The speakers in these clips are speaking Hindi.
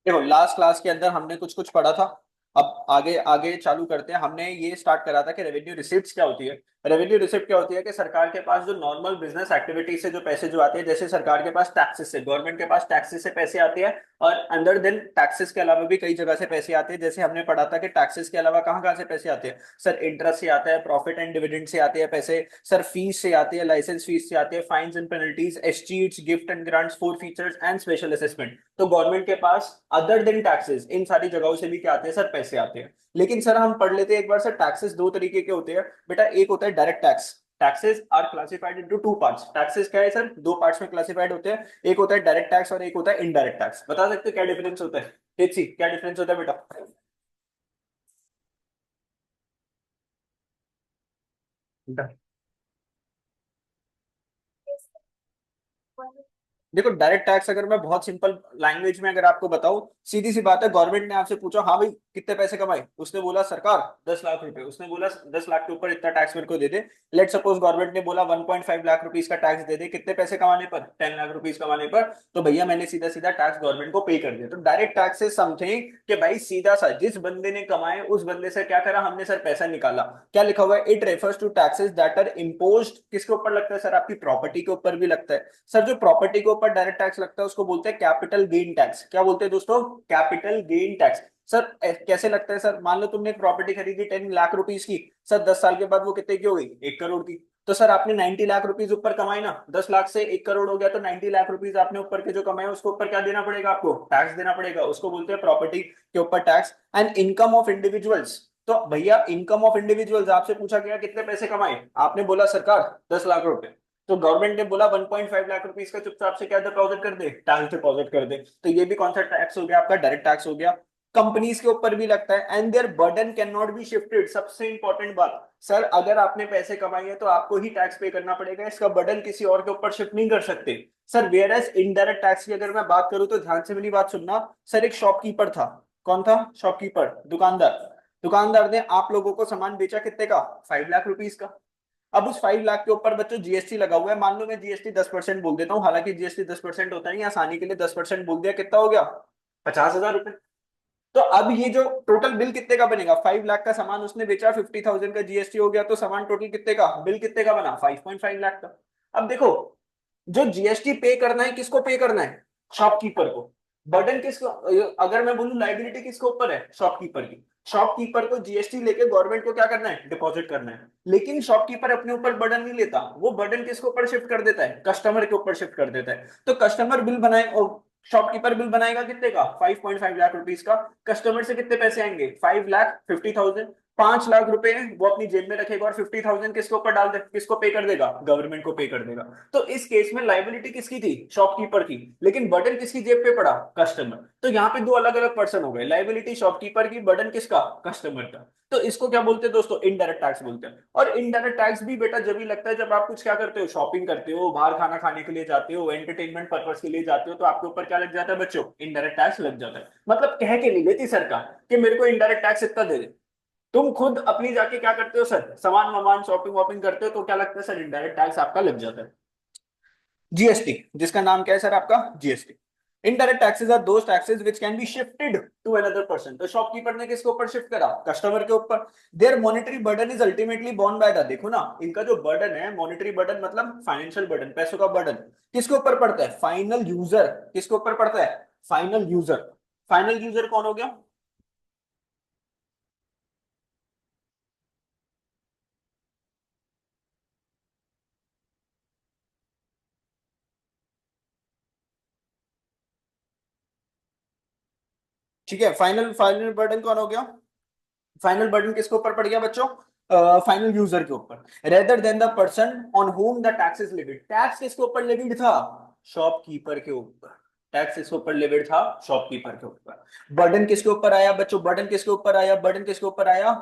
देखो लास्ट क्लास के अंदर हमने कुछ कुछ पढ़ा था। अब आगे आगे चालू करते हैं। हमने ये स्टार्ट करा था कि रेवेन्यू रिसिप्ट्स क्या होती है। रेवेन्यू रिसिप्ट क्या होती है कि सरकार के पास जो नॉर्मल बिजनेस एक्टिविटी से जो पैसे जो आते हैं, जैसे सरकार के पास टैक्सेस से, गवर्नमेंट के पास टैक्सेस से पैसे आते हैं। और अंदर दिन टैक्सेस के अलावा भी कई जगह से पैसे आते हैं। जैसे हमने पढ़ा था कि टैक्सेस के अलावा कहाँ कहाँ से पैसे आते हैं। सर इंटरेस्ट से आता है, प्रॉफिट एंड डिविडेंड से आते हैं पैसे, सर फीस से आते हैं, लाइसेंस फीस से आते हैं, fines and penalties, escheats, gift and grants, forfeitures and special assessment. तो गवर्नमेंट के पास अदर देन टैक्सेस इन सारी जगहों से भी क्या आते हैं सर, पैसे आते हैं। लेकिन सर हम पढ़ लेते हैं एक बार सर, टैक्सेस दो तरीके के होते हैं बेटा। एक होता है direct tax. Taxes are classified into two parts. Taxes क्या है सर, दो पार्ट्स में क्लासिफाइड होते हैं। एक होता है डायरेक्ट टैक्स और एक होता है इनडायरेक्ट टैक्स। बता सकते हो क्या डिफरेंस होता है? क्या डिफरेंस होता है बेटा? देखो डायरेक्ट टैक्स अगर मैं बहुत सिंपल लैंग्वेज में अगर आपको बताऊं, सीधी सी बात है, गवर्नमेंट ने आपसे पूछा हाँ भाई कितने पैसे कमाए, उसने बोला सरकार 10 लाख रुपए, उसने बोला 10 लाख के ऊपर इतना टैक्स मेरे को दे दे। लेट सपोज गवर्नमेंट ने बोला 1.5 लाख रुपीज का टैक्स दे दे, कितने पैसे कमाने पर, 10 लाख रुपीज कमाने पर। तो भैया मैंने सीधा सीधा टैक्स गवर्नमेंट को पे कर दिया। तो डायरेक्ट टैक्स इज समथिंग कि भाई सीधा सा जिस बंदे ने कमाए उस बंदे से क्या करा हमने सर, पैसा निकाला। क्या लिखा हुआ है, it refers to taxes that are imposed, किसके ऊपर लगता है सर, आपकी प्रॉपर्टी के ऊपर भी लगता है। सर जो प्रॉपर्टी के ऊपर डायरेक्ट टैक्स लगता है उसको बोलते हैं कैपिटल गेन टैक्स। क्या बोलते हैं दोस्तों? Capital gain tax. सर कैसे लगता है सर, मान लो तुमने एक प्रॉपर्टी खरीदी 10 लाख रुपीज की, सर 10 साल के बाद वो कितने की हो गई, 1 करोड़ की। तो सर आपने 90 लाख रुपीज ऊपर कमाए ना, 10 लाख से 1 करोड़ हो गया, तो 90 लाख रुपीज आपने ऊपर के जो कमाए उसको ऊपर क्या देना पड़ेगा आपको, टैक्स देना पड़ेगा। उसको बोलते हैं प्रॉपर्टी के ऊपर tax. And income of individuals, तो भैया इनकम ऑफ इंडिविजुअल्स आपसे पूछा गया कितने पैसे कमाए, आपने बोला सरकार 10 लाख रुपए। तो गवर्नमेंट ने बोला 1.5 लाख रुपीस का चुपचाप से क्या डिपॉजिट कर दे, टैक्स डिपॉजिट कर दे। तो ये भी कौन सा टैक्स हो गया आपका, डायरेक्ट टैक्स हो गया। कंपनीज के ऊपर भी लगता है and their burden can not be shifted. सबसे इंपॉर्टेंट बात सर, अगर आपने पैसे कमाए हैं तो आपको ही टैक्स पे करना पड़ेगा, इसका बर्डन किसी और के ऊपर शिफ्ट नहीं कर सकते। Sir whereas indirect tax की अगर मैं बात करूं तो ध्यान से मेरी बात सुनना। सर एक शॉपकीपर था, कौन था शॉपकीपर, दुकानदार। दुकानदार ने आप लोगों को सामान बेचा कितने का, 5 लाख रुपीज का। अब उस 5 लाख के ऊपर बच्चों जीएसटी लगा हुआ है, मान लो मैं जीएसटी 10% बोल देता हूँ, हालांकि जीएसटी 10% होता नहीं, आसानी के लिए 10% बोल दिया, कितना हो गया, 50,000 रुपए। तो अब ये जो टोटल बिल कितने का बनेगा, 5 लाख का सामान उसने बेचा, 50,000 का जीएसटी हो गया, तो सामान टोटल कितने का, बिल कितने का बना, 5.5 लाख का। अब देखो जो जीएसटी पे करना है किसको पे करना है, शॉपकीपर को। बर्डन किसको, अगर मैं बोलूं लाइबिलिटी किसके ऊपर है, शॉपकीपर की। शॉपकीपर को जीएसटी लेके गवर्नमेंट को क्या करना है, डिपॉजिट करना है। लेकिन शॉपकीपर अपने ऊपर बर्डन नहीं लेता, वो बर्डन किसके ऊपर शिफ्ट कर देता है, कस्टमर के ऊपर शिफ्ट कर देता है। तो कस्टमर बिल बनाए और शॉपकीपर बिल बनाएगा कितने का, 5.5 लाख रुपीज का। कस्टमर से कितने पैसे आएंगे, 5,50,000। 5 लाख रुपए वो अपनी जेब में रखेगा और 50,000 किसके ऊपर डाल दे, किसको पे कर देगा, गवर्नमेंट को पे कर देगा। तो इस केस में लाइबिलिटी किसकी थी, शॉपकीपर की, लेकिन बर्डन किसकी जेब पे पड़ा, कस्टमर। तो यहाँ पे दो अलग अलग पर्सन हो गए, लाइबिलिटी शॉपकीपर की, बर्डन किसका, कस्टमर का। तो इसको क्या बोलते हैं दोस्तों, इनडायरेक्ट टैक्स बोलते हैं। और इनडायरेक्ट टैक्स भी बेटा जब भी लगता है जब आप कुछ क्या करते हो, शॉपिंग करते हो, बाहर खाना खाने के लिए जाते हो, एंटरटेनमेंट पर्पज के लिए जाते हो, तो आपके ऊपर क्या लग जाता है बच्चों, इनडायरेक्ट टैक्स लग जाता है। मतलब कह के नहीं लेती सरकार कि मेरे को इनडायरेक्ट टैक्स इतना दे दे, तुम खुद अपनी जाके क्या करते हो सर, सामान वामान शॉपिंग वॉपिंग करते हो, तो क्या लगता है सर, इनडायरेक्ट टैक्स आपका लग जाता है। जीएसटी, जिसका नाम क्या है सर आपका, GST. Indirect taxes are those taxes which can be shifted to another person. तो शॉपकीपर ने किसके ऊपर शिफ्ट करा, कस्टमर के ऊपर। Their monetary burden is ultimately borne by the, देखो ना इनका जो बर्डन है, मॉनेटरी बर्डन मतलब फाइनेंशियल बर्डन, पैसों का बर्डन किसके ऊपर पड़ता है, फाइनल यूजर। किसके ऊपर पड़ता है, फाइनल यूजर। फाइनल यूजर कौन हो गया, ठीक है, फाइनल फाइनल बर्डन कौन हो गया, फाइनल बर्डन किसके ऊपर पड़ गया बच्चों, फाइनल यूजर के ऊपर, rather than the person on home the tax is levied. Tax किसके ऊपर लेविड था, शॉपकीपर के ऊपर। टैक्स किसके ऊपर लेविड था, शॉपकीपर के ऊपर। बर्डन किसके ऊपर आया बच्चों, बर्डन किसके ऊपर आया, बर्डन किसके ऊपर आया,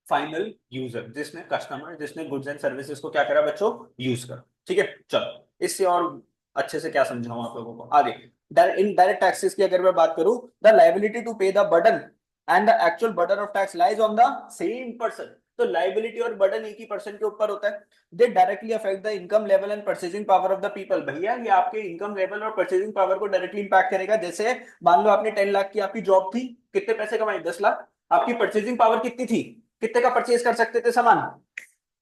फाइनल यूजर, जिसने कस्टमर, जिसने गुड्स एंड सर्विसेज को क्या करा बच्चों, यूज करा। ठीक है चलो, इससे और अच्छे से क्या समझाऊं आप लोगों को आगे। इन डायरेक्ट टैक्सेस की अगर मैं बात करूं, द लाइबिलिटी टू पे the burden and the actual burden of tax lies on the same person. तो लाइबिलिटी और बर्डन एक ही पर्सन के ऊपर होता है। They directly affect the income level and purchasing power of the people. भैया ये आपके इनकम लेवल और परचेजिंग पावर को डायरेक्टली इंपैक्ट करेगा। जैसे मान लो आपने 10 लाख की आपकी जॉब थी, कितने पैसे कमाए? 10 लाख। आपकी परचेजिंग पावर कितनी थी? कितने का परचेज कर सकते थे सामान?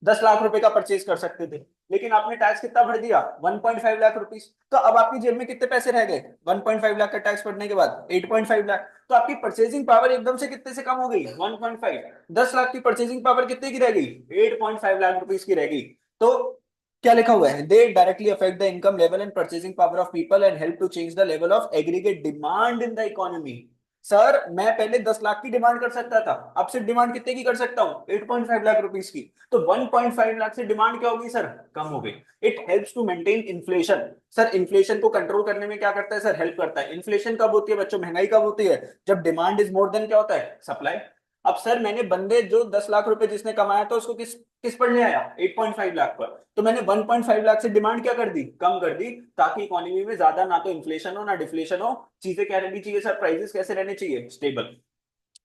10 लाख रुपए का परचेज कर सकते थे। लेकिन आपने टैक्स कितना भर दिया? 1.5 लाख रुपीस। तो अब आपकी जेब में कितने पैसे रह गए 1.5 लाख का टैक्स भरने के बाद? 8.5 लाख। तो आपकी परचेजिंग पावर एकदम से कितने से कम हो गई? 1.5। 10 लाख की परचेजिंग पावर कितने की रह गई? 8.5 लाख रुपीस की रह गई। तो क्या लिखा हुआ है? They directly affect the income level and purchasing power of people and help to change the level of aggregate demand in the economy. Sir मैं पहले 10 लाख की डिमांड कर सकता था, अब सिर्फ डिमांड कितने की कर सकता हूँ? 8.5 लाख रुपीस की। तो 1.5 लाख से डिमांड क्या होगी सर? कम हो गई। It helps to maintain inflation. Sir inflation को कंट्रोल करने में क्या करता है सर? हेल्प करता है। इन्फ्लेशन कब होती है बच्चों? महंगाई कब होती है? जब डिमांड इज मोर देन क्या होता है? सप्लाई। अब सर मैंने बंदे जो 10 लाख रुपए जिसने कमाया था उसको किस किस पर ले आया? 8.5 लाख पर। तो मैंने 1.5 लाख से डिमांड क्या कर दी? कम कर दी, ताकि इकोनॉमी में ज्यादा ना तो इन्फ्लेशन हो ना डिफ्लेशन हो। चीजें क्या रहनी चाहिए सर? प्राइसेस कैसे रहने चाहिए? स्टेबल।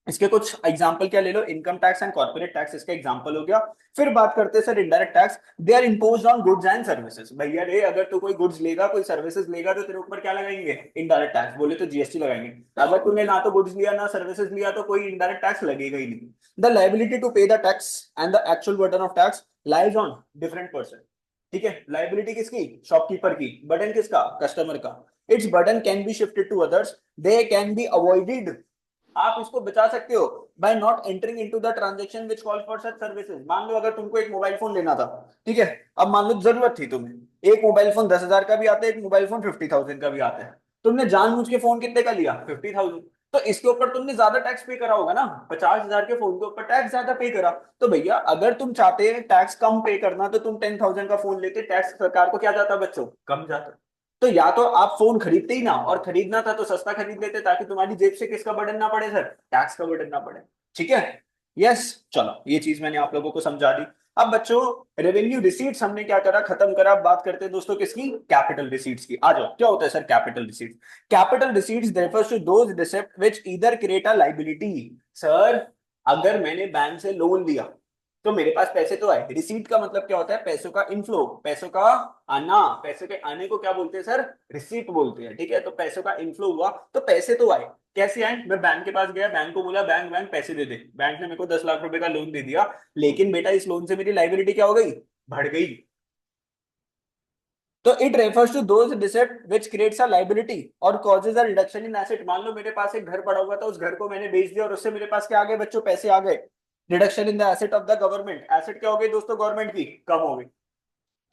इसके कुछ एग्जांपल क्या ले लो? Income tax and corporate tax इसका एग्जांपल हो गया। फिर बात करते हैं sir indirect tax. They are imposed on goods and services. भैया रे अगर तू कोई गुड्स लेगा कोई सर्विसेज लेगा तो तेरे ऊपर क्या लगाएंगे? Indirect tax. बोले तो जीएसटी लगाएंगे। अगर तूने ना तो गुड्स लिया ना सर्विसेज लिया तो कोई इनडायरेक्ट टैक्स लगेगा ही नहीं। द लाइबिलिटी टू पे the tax and the actual burden of tax lies on different person. ठीक है, लाइबिलिटी किसकी? शॉपकीपर की। बर्डन किसका? कस्टमर का। Its burden can be shifted to others. They can be avoided. आप इसको बचा सकते हो by not entering into the transaction which call for such services. मान लो अगर तुमको एक मोबाइल फोन लेना था, ठीक है, अब मान लो जरूरत थी तुम्हें, एक मोबाइल फोन 10,000 का भी आता है, एक मोबाइल फोन 50,000 का भी आता है। तुमने जानबूझ के फोन कितने का लिया? 50,000। तो इसके ऊपर तुमने ज्यादा टैक्स पे करा होगा ना, 50,000 के फोन के ऊपर टैक्स ज्यादा पे करा। तो भैया अगर तुम चाहते टैक्स कम पे करना तो तुम 10,000 का फोन लेते, टैक्स सरकार को क्या जाता बच्चों? कम जाता। तो या तो आप फोन खरीदते ही ना, और खरीदना था तो सस्ता खरीद लेते ताकि तुम्हारी जेब से किसका बर्डन ना पड़े सर? टैक्स का बर्डन ना पड़े। ठीक है। यस। चलो ये चीज मैंने आप लोगों को समझा दी। अब बच्चों रेवेन्यू रिसीट्स हमने क्या करा? खत्म करा। अब बात करते हैं दोस्तों किसकी? कैपिटल रिसीट्स की। आ जाओ, क्या होता है sir capital receipts? Capital receipts refers to those receipt which either create a liability. Sir अगर मैंने बैंक से लोन लिया तो मेरे पास पैसे तो आए। रिसीट का मतलब क्या होता है? पैसों का इनफ्लो, पैसों का आना। पैसे के आने को क्या बोलते हैं सर? रिसीट बोलते हैं। ठीक है, तो पैसों का इनफ्लो हुआ तो पैसे तो आए। कैसे आए? मैं बैंक के पास गया, बैंक को बोला बैंक बैंक पैसे दे दे। बैंक ने मेरे को 10 लाख रुपए का लोन दे दिया। लेकिन बेटा इस लोन से मेरी लाइबिलिटी क्या हो गई? बढ़ गई। तो it refers to those receipts which creates a liability और causes a reduction in asset. मान लो मेरे पास एक घर पड़ा हुआ था, उस घर को मैंने बेच दिया और उससे मेरे पास क्या आ गए बच्चों? पैसे आ गए। Reduction in the asset of the government. Asset क्या हो गई दोस्तों? गवर्नमेंट की कम हो गई।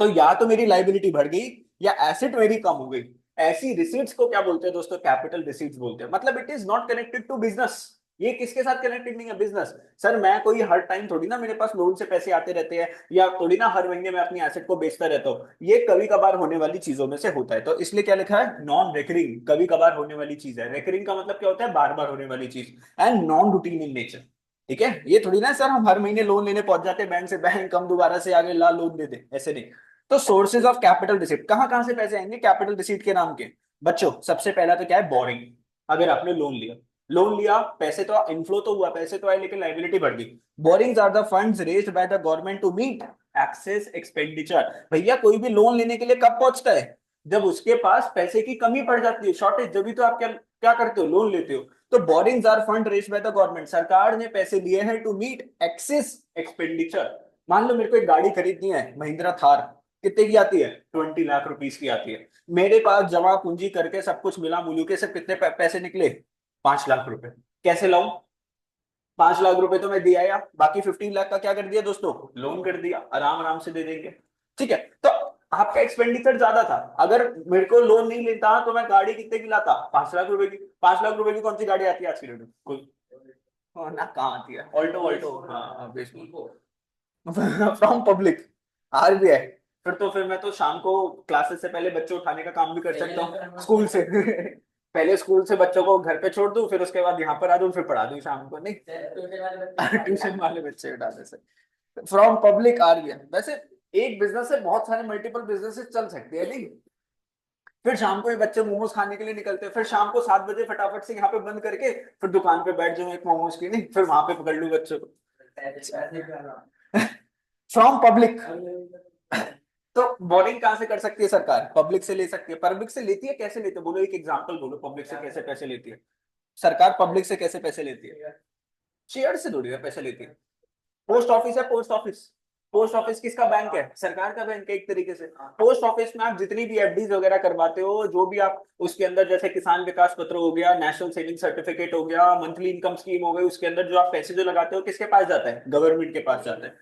तो या तो मेरी लाइबिलिटी बढ़ गई या एसेट मेरी कम हो गई। ऐसी रिसीट्स को क्या बोलते हैं दोस्तों? कैपिटल रिसीट्स बोलते हैं। मतलब it is not connected to business. ये किसके साथ कनेक्टेड नहीं है? बिजनेस। सर मैं कोई हर टाइम थोड़ी ना मेरे पास लोन से पैसे आते रहते हैं, या थोड़ी ना हर महीने मैं अपनी एसेट को बेचता रहता हूँ। ये कभी कभार होने वाली चीजों में से होता है। तो इसलिए क्या लिखा है? Non recurring. कभी कभार होने वाली चीज है। रेकरिंग का मतलब क्या होता है? बार बार होने वाली चीज। And non routine in nature. ठीक है, ये थोड़ी ना सर हम हर महीने लोन लेने पहुंच जाते हैं बैंक से, बैंक हम दोबारा से आगे ला लोन दे दे, ऐसे नहीं। तो सोर्सेज ऑफ कैपिटल रिसीट, कहां कहां से पैसे आएंगे कैपिटल रिसीट के नाम के? बच्चों सबसे पहला तो क्या है? बोरिंग। अगर आपने लोन लिया, लोन लिया, पैसे तो इनफ्लो तो हुआ, पैसे तो आए, लेकिन लाइबिलिटी बढ़ गई। Borrowings are the funds raised by the government to meet excess expenditure. भैया कोई भी लोन लेने के लिए कब पहुंचता है? जब उसके पास पैसे की कमी पड़ जाती है, शॉर्टेज, जब भी तो आप क्या क्या करते हो? लोन लेते हो। तो borrowings are fund raised by the government. सरकार ने पैसे दिए हैं टू मीट एक्सेस एक्सपेंडिचर। मान लो मेरे को एक गाड़ी खरीदनी है, महिंद्रा थार। कितने की आती है? 20 लाख रुपीस की आती है। मेरे पास जमा पूंजी करके सब कुछ मिला मुलू के से कितने पैसे निकले? 5 लाख रुपए। कैसे लाऊं? 5 लाख रुपए तो मैं दिया, या बाकी 15 लाख का क्या कर दिया दोस्तों? लोन कर दिया। आराम आराम से दे देंगे। ठीक है, तो आपका एक्सपेंडिचर ज्यादा था। अगर मेरे को लोन नहीं लेता तो मैं गाड़ी कितने की लाता? 5 लाख रुपए की। 5 लाख रुपए की कौन सी गाड़ी आती है आज की डेट में? कोई ना, कहाँ आती है? ऑल्टो ऑल्टो, हाँ बिल्कुल। From public, RBI. फिर मैं तो शाम को क्लासेस से पहले बच्चे उठाने का काम भी कर सकता हूँ स्कूल से। पहले स्कूल से बच्चों को घर पे छोड़ दूं, फिर उसके बाद यहाँ पर आ दूं, फिर पढ़ा दूं शाम को, नहीं? ट्यूशन वाले बच्चे उठाने से। From public RBI. वैसे एक बिजनेस से बहुत सारे मल्टीपल बिजनेसेस चल सकते हैं, नहीं? फिर शाम को ये बच्चे मोमोज खाने के लिए निकलते हैं, फिर शाम को 7 बजे फटाफट से यहाँ पे बंद करके फिर दुकान पे बैठ जाऊं एक मोमोज की, नहीं? फिर वहां पे पकड़ लूं बच्चों को। From public. तो बोरिंग कहां से कर सकती है सरकार? पब्लिक से ले सकती है। पब्लिक से लेती है, कैसे लेती है बोलो, एक एग्जांपल बोलो, पब्लिक से कैसे पैसे लेती है सरकार? पब्लिक से कैसे पैसे लेती है? शेयर से थोड़ी ना पैसे लेती है। पोस्ट ऑफिस है, पोस्ट ऑफिस। पोस्ट ऑफिस किसका बैंक है? सरकार का बैंक है एक तरीके से। पोस्ट ऑफिस में आप जितनी भी एफडीज वगैरह करवाते हो, जो भी आप उसके अंदर, जैसे किसान विकास पत्र हो गया, नेशनल सेविंग सर्टिफिकेट हो गया, मंथली इनकम स्कीम हो गई, उसके अंदर जो आप पैसे जो लगाते हो किसके पास जाता है? गवर्नमेंट के पास जाता है।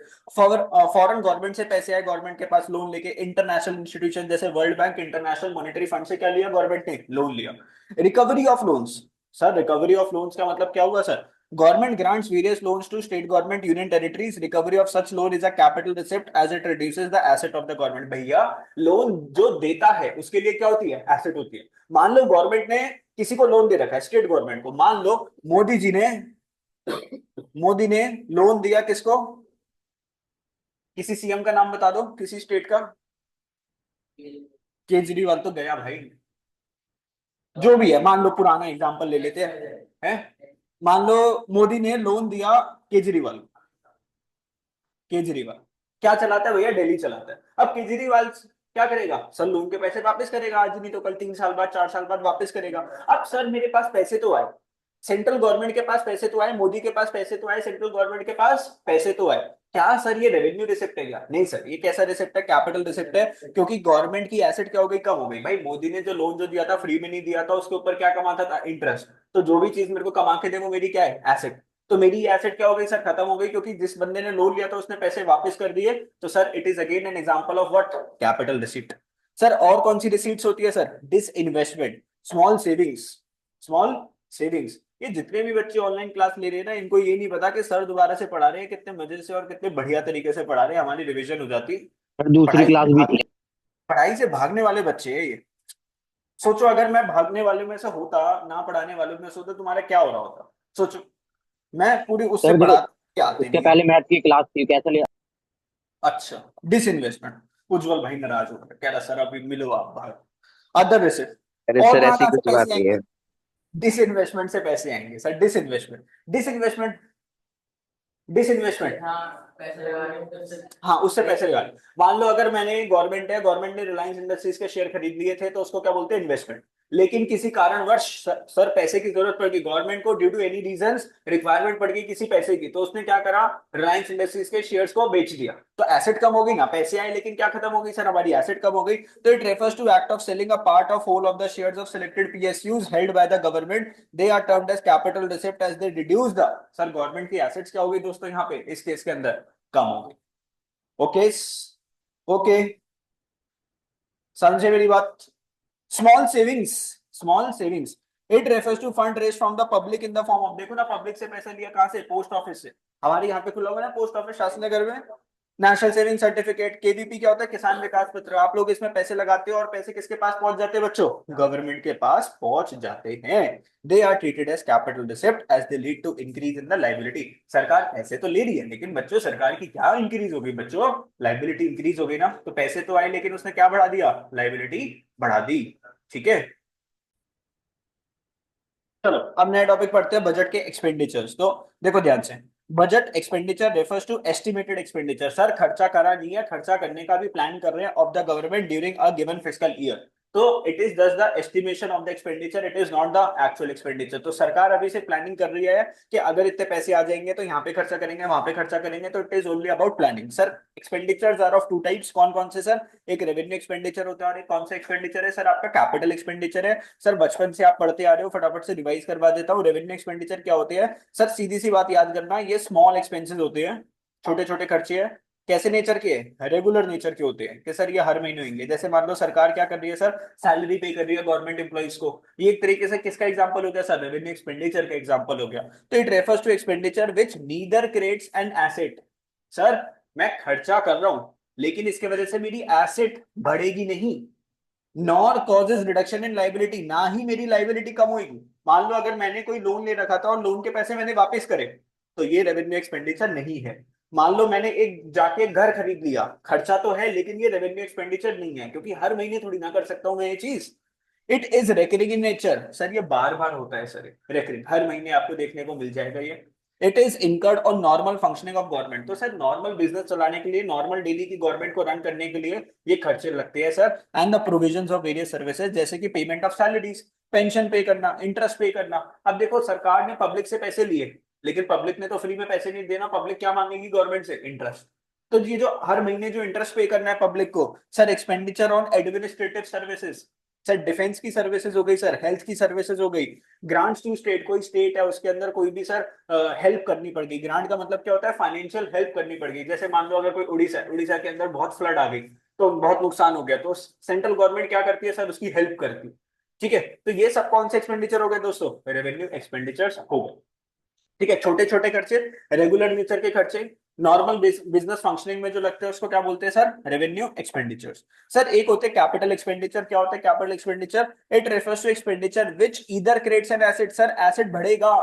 फॉरेन गवर्नमेंट से पैसे आए गवर्नमेंट के पास लोन लेके, इंटरनेशनल इंस्टीट्यूशन जैसे world bank, international monetary fund से क्या लिया गवर्नमेंट ने? लोन लिया। Recovery of loans. Sir recovery of loans का मतलब क्या हुआ sir? Government grants various loans to state government, union territories. Recovery of such loan is a capital receipt as it reduces the asset of the government. भैया लोन जो देता है उसके लिए क्या होती है? एसेट होती है। मान लो गवर्नमेंट ने किसी को लोन दे रखा है, स्टेट गवर्नमेंट को, मान लो मोदी जी ने, मोदी ने लोन दिया किसको? किसी सीएम का नाम बता दो, किसी स्टेट का। केजरीवाल तो गया भाई। जो भी है, मान लो पुराना एग्जांपल ले लेते हैं। मान लो मोदी ने लोन दिया केजरीवाल। केजरीवाल क्या चलाता है भैया? दिल्ली चलाता है। अब केजरीवाल क्या करेगा सर? लोन के पैसे वापस करेगा, आज नहीं तो कल, 3 साल बाद, 4 साल बाद वापस करेगा। अब सर मेरे पास पैसे तो आए, सेंट्रल गवर्नमेंट के पास पैसे तो आए, मोदी के पास पैसे तो आए, सेंट्रल गवर्नमेंट के पास पैसे तो आए। क्या सर ये रेवेन्यू रिसिप्ट है क्या? नहीं सर, ये कैसा रिसिप्ट है? कैपिटल रिसिप्ट है। क्योंकि गवर्नमेंट की एसेट क्या हो गई? कम हो गई। भाई मोदी ने जो लोन जो दिया था फ्री में नहीं दिया था, उसके ऊपर क्या कमाता था? इंटरेस्ट। तो जो भी चीज मेरे को कमा के दे वो मेरी क्या है? एसेट। तो मेरी एसेट क्या हो गई सर? खत्म हो गई, क्योंकि जिस बंदे ने लोन लिया था उसने पैसे वापस कर दिए। तो sir it is again an example of what? Capital receipt. Sir और कौन सी रिसीट्स होती है sir? Disinvestment, small savings. Small savings. ये जितने भी बच्चे ऑनलाइन क्लास ले रहे हैं ना, इनको ये नहीं पता कि सर दोबारा से पढ़ा रहे हैं, कितने मजे से और कितने बढ़िया तरीके से पढ़ा रहे हैं, हमारी रिविजन हो जाती। और दूसरी पढ़ाई से क्लास भी भागने, पढ़ाई से भागने वाले बच्चे हैं ये। सोचो अगर मैं भागने वाले में से होता, ना पढ़ाने वाले में से होता, तुम्हारा क्या हो रहा होता? सोचो, मैं पूरी उससे सर देखो, पढ़ा के आते इसके नहीं है। पहले मैथ की क्लास थी, कैसे ले। अच्छा, डिसइन्वेस्टमेंट। उज्जवल भाई नाराज हो गए, कह रहा सर अभी मिलो आप बाहर। Other receipt. अरे और सर कहां ऐसी कहां से कुछ बात पैसे नहीं है। आएंगे? डिसइन्वेस्टमेंट से पैसे आएंगे सर, डिसइन्वेस्टमेंट। Disinvestment, disinvestment. हाँ, उससे पैसे लगा। मान लो अगर मैंने, गवर्नमेंट है, गवर्नमेंट ने रिलायंस इंडस्ट्रीज के शेयर खरीद लिए थे, तो उसको क्या बोलते हैं? इन्वेस्टमेंट। लेकिन किसी कारणवश सर पैसे की जरूरत पड़ गई गवर्नमेंट को, due to any reasons requirement पड़ गई किसी पैसे की, तो उसने क्या करा? रिलायंस इंडस्ट्रीज के शेयर्स को बेच दिया। तो एसेट कम हो गई ना, पैसे आए लेकिन क्या खत्म हो गई सर? हमारी एसेट कम हो गई। तो it refers to act of selling a part of whole of the shares of selected PSUs held by the government. They are termed as capital receipt as they reduce the. Sir government की एसेट्स क्या हो गई दोस्तों यहाँ पे इस केस के अंदर? कम हो गई। ओके, ओके, समझे मेरी बात? Small savings, small savings. It refers to fund raise from the public in the form of, देखो ना, पब्लिक से पैसा लिया कहां से? पोस्ट ऑफिस से। हमारे यहाँ पे खुला हुआ है ना पोस्ट ऑफिस शास्त्री नगर में। नेशनल सेविंग सर्टिफिकेट, केवीपी क्या होता है? किसान विकास पत्र। आप लोग इसमें पैसे लगाते हो और पैसे किसके पास पहुंच जाते हैं बच्चों? गवर्नमेंट के पास पहुंच जाते हैं। They are treated as capital receipt as they lead to increase in the liability. सरकार पैसे तो ले रही है, लेकिन बच्चों सरकार की क्या इंक्रीज हो गई बच्चों? लाइबिलिटी इंक्रीज हो गई ना। तो पैसे तो आए लेकिन उसने क्या बढ़ा दिया? लाइबिलिटी बढ़ा दी। ठीक है, चलो अब नया टॉपिक पढ़ते हैं, बजट के एक्सपेंडिचर्स। तो देखो ध्यान से, budget expenditure refers to estimated expenditure. Sir खर्चा करा नहीं है, खर्चा करने का भी प्लान कर रहे हैं of the government during a given fiscal year. तो it is just the estimation of the expenditure, it is not the actual expenditure. तो सरकार अभी से प्लानिंग कर रही है कि अगर इतने पैसे आ जाएंगे तो यहाँ पे खर्चा करेंगे, वहां पे खर्चा करेंगे। तो it is only about planning. Sir expenditures are of two types, कौन कौन से सर? एक रेवेन्यू एक्सपेंडिचर होता है, और एक कौन सा एक्सपेंडिचर है सर? आपका कैपिटल एक्सपेंडिचर है। सर बचपन से आप पढ़ते आ रहे हो, फटाफट से रिवाइज करवा देता हूँ। रेवेन्यू एक्सपेंडिचर क्या होते हैं सर? सीधी सी बात याद करना, ये स्मॉल एक्सपेंसेस होते हैं, छोटे छोटे खर्चे हैं। कैसे नेचर के? रेगुलर नेचर के होते हैं कि सर ये हर महीने होंगे। जैसे मान लो सरकार क्या कर रही है सर? सैलरी पे कर रही है गवर्नमेंट एम्प्लॉइज को। ये एक तरीके से किसका एग्जांपल हो गया सर? रेवेन्यू एक्सपेंडिचर का एग्जांपल हो गया। तो it refers to expenditure which neither creates an asset. Sir मैं खर्चा कर रहा हूं, लेकिन इसके वजह से मेरी एसेट बढ़ेगी नहीं। Nor causes reduction in liability, ना ही मेरी लाइबिलिटी कम होगी। मान लो अगर मैंने कोई लोन ले रखा था और लोन के पैसे मैंने वापस करे, तो ये रेवेन्यू एक्सपेंडिचर नहीं है। मान लो मैंने एक जाके घर खरीद लिया, खर्चा तो है लेकिन ये रेवेन्यू एक्सपेंडिचर नहीं है, क्योंकि हर महीने थोड़ी ना कर सकता हूं मैं ये चीज। It is recurring in nature. Sir ये बार बार होता है सर, रेकरिंग, हर महीने आपको देखने को मिल जाएगा ये। It is incurred on normal functioning of government. तो सर नॉर्मल बिजनेस चलाने के लिए, नॉर्मल डेली की गवर्नमेंट को रन करने के लिए ये खर्चे लगते हैं sir. And the provisions of various services, जैसे कि पेमेंट ऑफ सैलरीज, पेंशन पे करना, इंटरेस्ट पे करना। अब देखो सरकार ने पब्लिक से पैसे लिए, लेकिन पब्लिक ने तो फ्री में पैसे नहीं देना, पब्लिक क्या मांगेगी गवर्नमेंट से? इंटरेस्ट। तो ये जो हर महीने जो इंटरेस्ट पे करना है पब्लिक को, sir expenditure on administrative services, sir defence की सर्विसेज हो गई, सर हेल्थ की सर्विसेज हो गई, ग्रांट्स टू स्टेट, कोई स्टेट है उसके अंदर कोई भी सर हेल्प करनी पड़ गई। ग्रांट का मतलब क्या होता है? फाइनेंशियल हेल्प करनी पड़ गई। जैसे मान लो अगर कोई उड़ीसा के अंदर बहुत फ्लड आ गई, तो बहुत नुकसान हो गया, तो सेंट्रल गवर्नमेंट क्या करती है सर? उसकी हेल्प करती है। ठीक है, तो ये सब कौन से एक्सपेंडिचर हो गए दोस्तों? रेवेन्यू एक्सपेंडिचर्स हो गए। ठीक है, छोटे छोटे खर्चे, रेगुलर नेचर के खर्चे, नॉर्मल बिजनेस फंक्शनिंग में जो लगते हैं उसको क्या बोलते हैं सर? Revenue expenditures. सर एक होते हैं कैपिटल एक्सपेंडिचर। क्या होता है capital expenditure? It refers to expenditure which either creates an asset. Sir asset बढ़ेगा,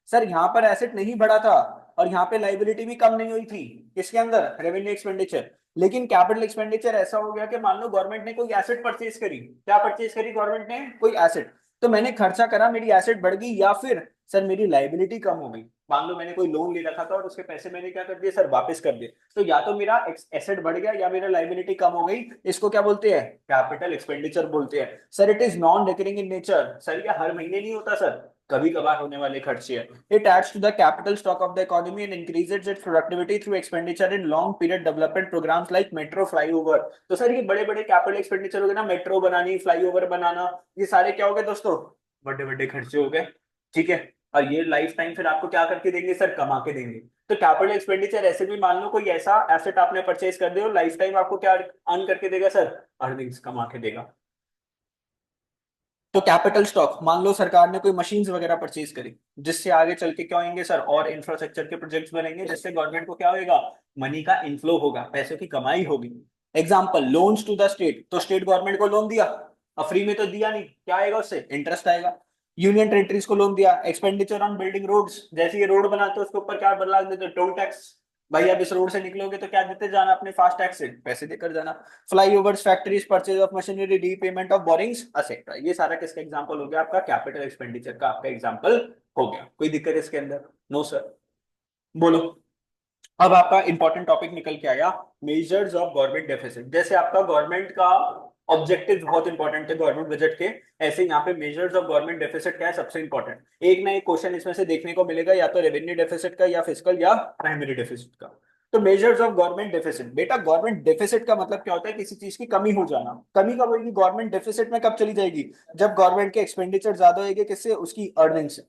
सर यहाँ पर एसेट नहीं बढ़ा था और यहाँ पे लाइबिलिटी भी कम नहीं हुई थी, किसके अंदर? Revenue expenditure. लेकिन कैपिटल एक्सपेंडिचर ऐसा हो गया कि मान लो गवर्नमेंट ने कोई एसेट परचेज करी। क्या परचेज करी गवर्नमेंट ने? कोई एसेट। तो मैंने खर्चा करा, मेरी एसेट बढ़ गई, या फिर सर मेरी लाइबिलिटी कम हो गई। मान लो मैंने कोई लोन ले रखा था और उसके पैसे मैंने क्या कर दिए सर? वापस कर दिए। तो या तो मेरा एसेट बढ़ गया या मेरा लाइबिलिटी कम हो गई। इसको क्या बोलते हैं? कैपिटल एक्सपेंडिचर बोलते हैं। Sir it is non recurring in nature. Sir ये हर महीने नहीं होता सर, कभी कभार होने वाले खर्चे हैं। It adds to the capital stock of the economy and increases its productivity through expenditure in long period development programmes like metro, flyover. तो सर ये बड़े बड़े कैपिटल एक्सपेंडिचर हो गए ना, मेट्रो बनानी, फ्लाईओवर बनाना, ये सारे क्या हो गए दोस्तों? बड़े बड़े खर्चे हो गए। ठीक है, और ये लाइफ टाइम फिर आपको क्या करके देंगे सर? कमा के देंगे। तो कैपिटल एक्सपेंडिचर ऐसे भी मान लो कोई ऐसा एसेट आपने परचेज कर दिया और लाइफ टाइम आपको क्या अर्न करके देगा सर? अर्निंग्स कमा के देगा। तो कैपिटल स्टॉक, मान लो सरकार ने कोई मशीन्स वगैरह परचेज करी, जिससे आगे चल के क्या होंगे सर? और इंफ्रास्ट्रक्चर के प्रोजेक्ट्स बनेंगे, जिससे गवर्नमेंट को क्या होगा? मनी का इनफ्लो होगा, पैसों की कमाई होगी। Example loans to the state, तो स्टेट गवर्नमेंट को लोन दिया, अब फ्री में तो दिया नहीं, क्या आएगा उससे? इंटरेस्ट आएगा। यूनियन टेरिटरीज को लोन दिया, एक्सपेंडिचर ऑन बिल्डिंग रोड्स, जैसे ये रोड बनाते हैं उसके ऊपर क्या बदला देते? Toll tax. भाई अब इस रोड से निकलोगे तो क्या देते जाना? अपने फास्ट टैक्स से पैसे देकर जाना। Flyovers, factories, purchase of machinery, repayment of borings, etcetera. ये सारा किसका एग्जांपल हो गया? आपका कैपिटल एक्सपेंडिचर का आपका एग्जांपल हो गया। कोई दिक्कत इसके अंदर? No sir. बोलो। अब आपका इंपॉर्टेंट टॉपिक निकल के आया, मेजर्स ऑफ गवर्नमेंट डेफिसिट। जैसे आपका गवर्नमेंट का ऑब्जेक्टिव बहुत इंपॉर्टेंट है गवर्नमेंट बजट के, ऐसे यहाँ पे मेजर्स ऑफ गवर्नमेंट डेफिसिट क्या है? सबसे इंपॉर्टेंट एक ना एक क्वेश्चन इसमें से देखने को मिलेगा, या तो रेवेन्यू डेफिसिट का, या फिस्कल, या प्राइमरी डेफिसिट का। तो मेजर्स ऑफ गवर्नमेंट डेफिसिट, बेटा गवर्नमेंट डेफिसिट का मतलब क्या होता है? किसी चीज की कमी हो जाना। कमी कब होगी गवर्नमेंट डेफिसिट में? कब चली जाएगी? जब गवर्नमेंट के एक्सपेंडिचर ज्यादा होगी, किससे? उसकी अर्निंग से।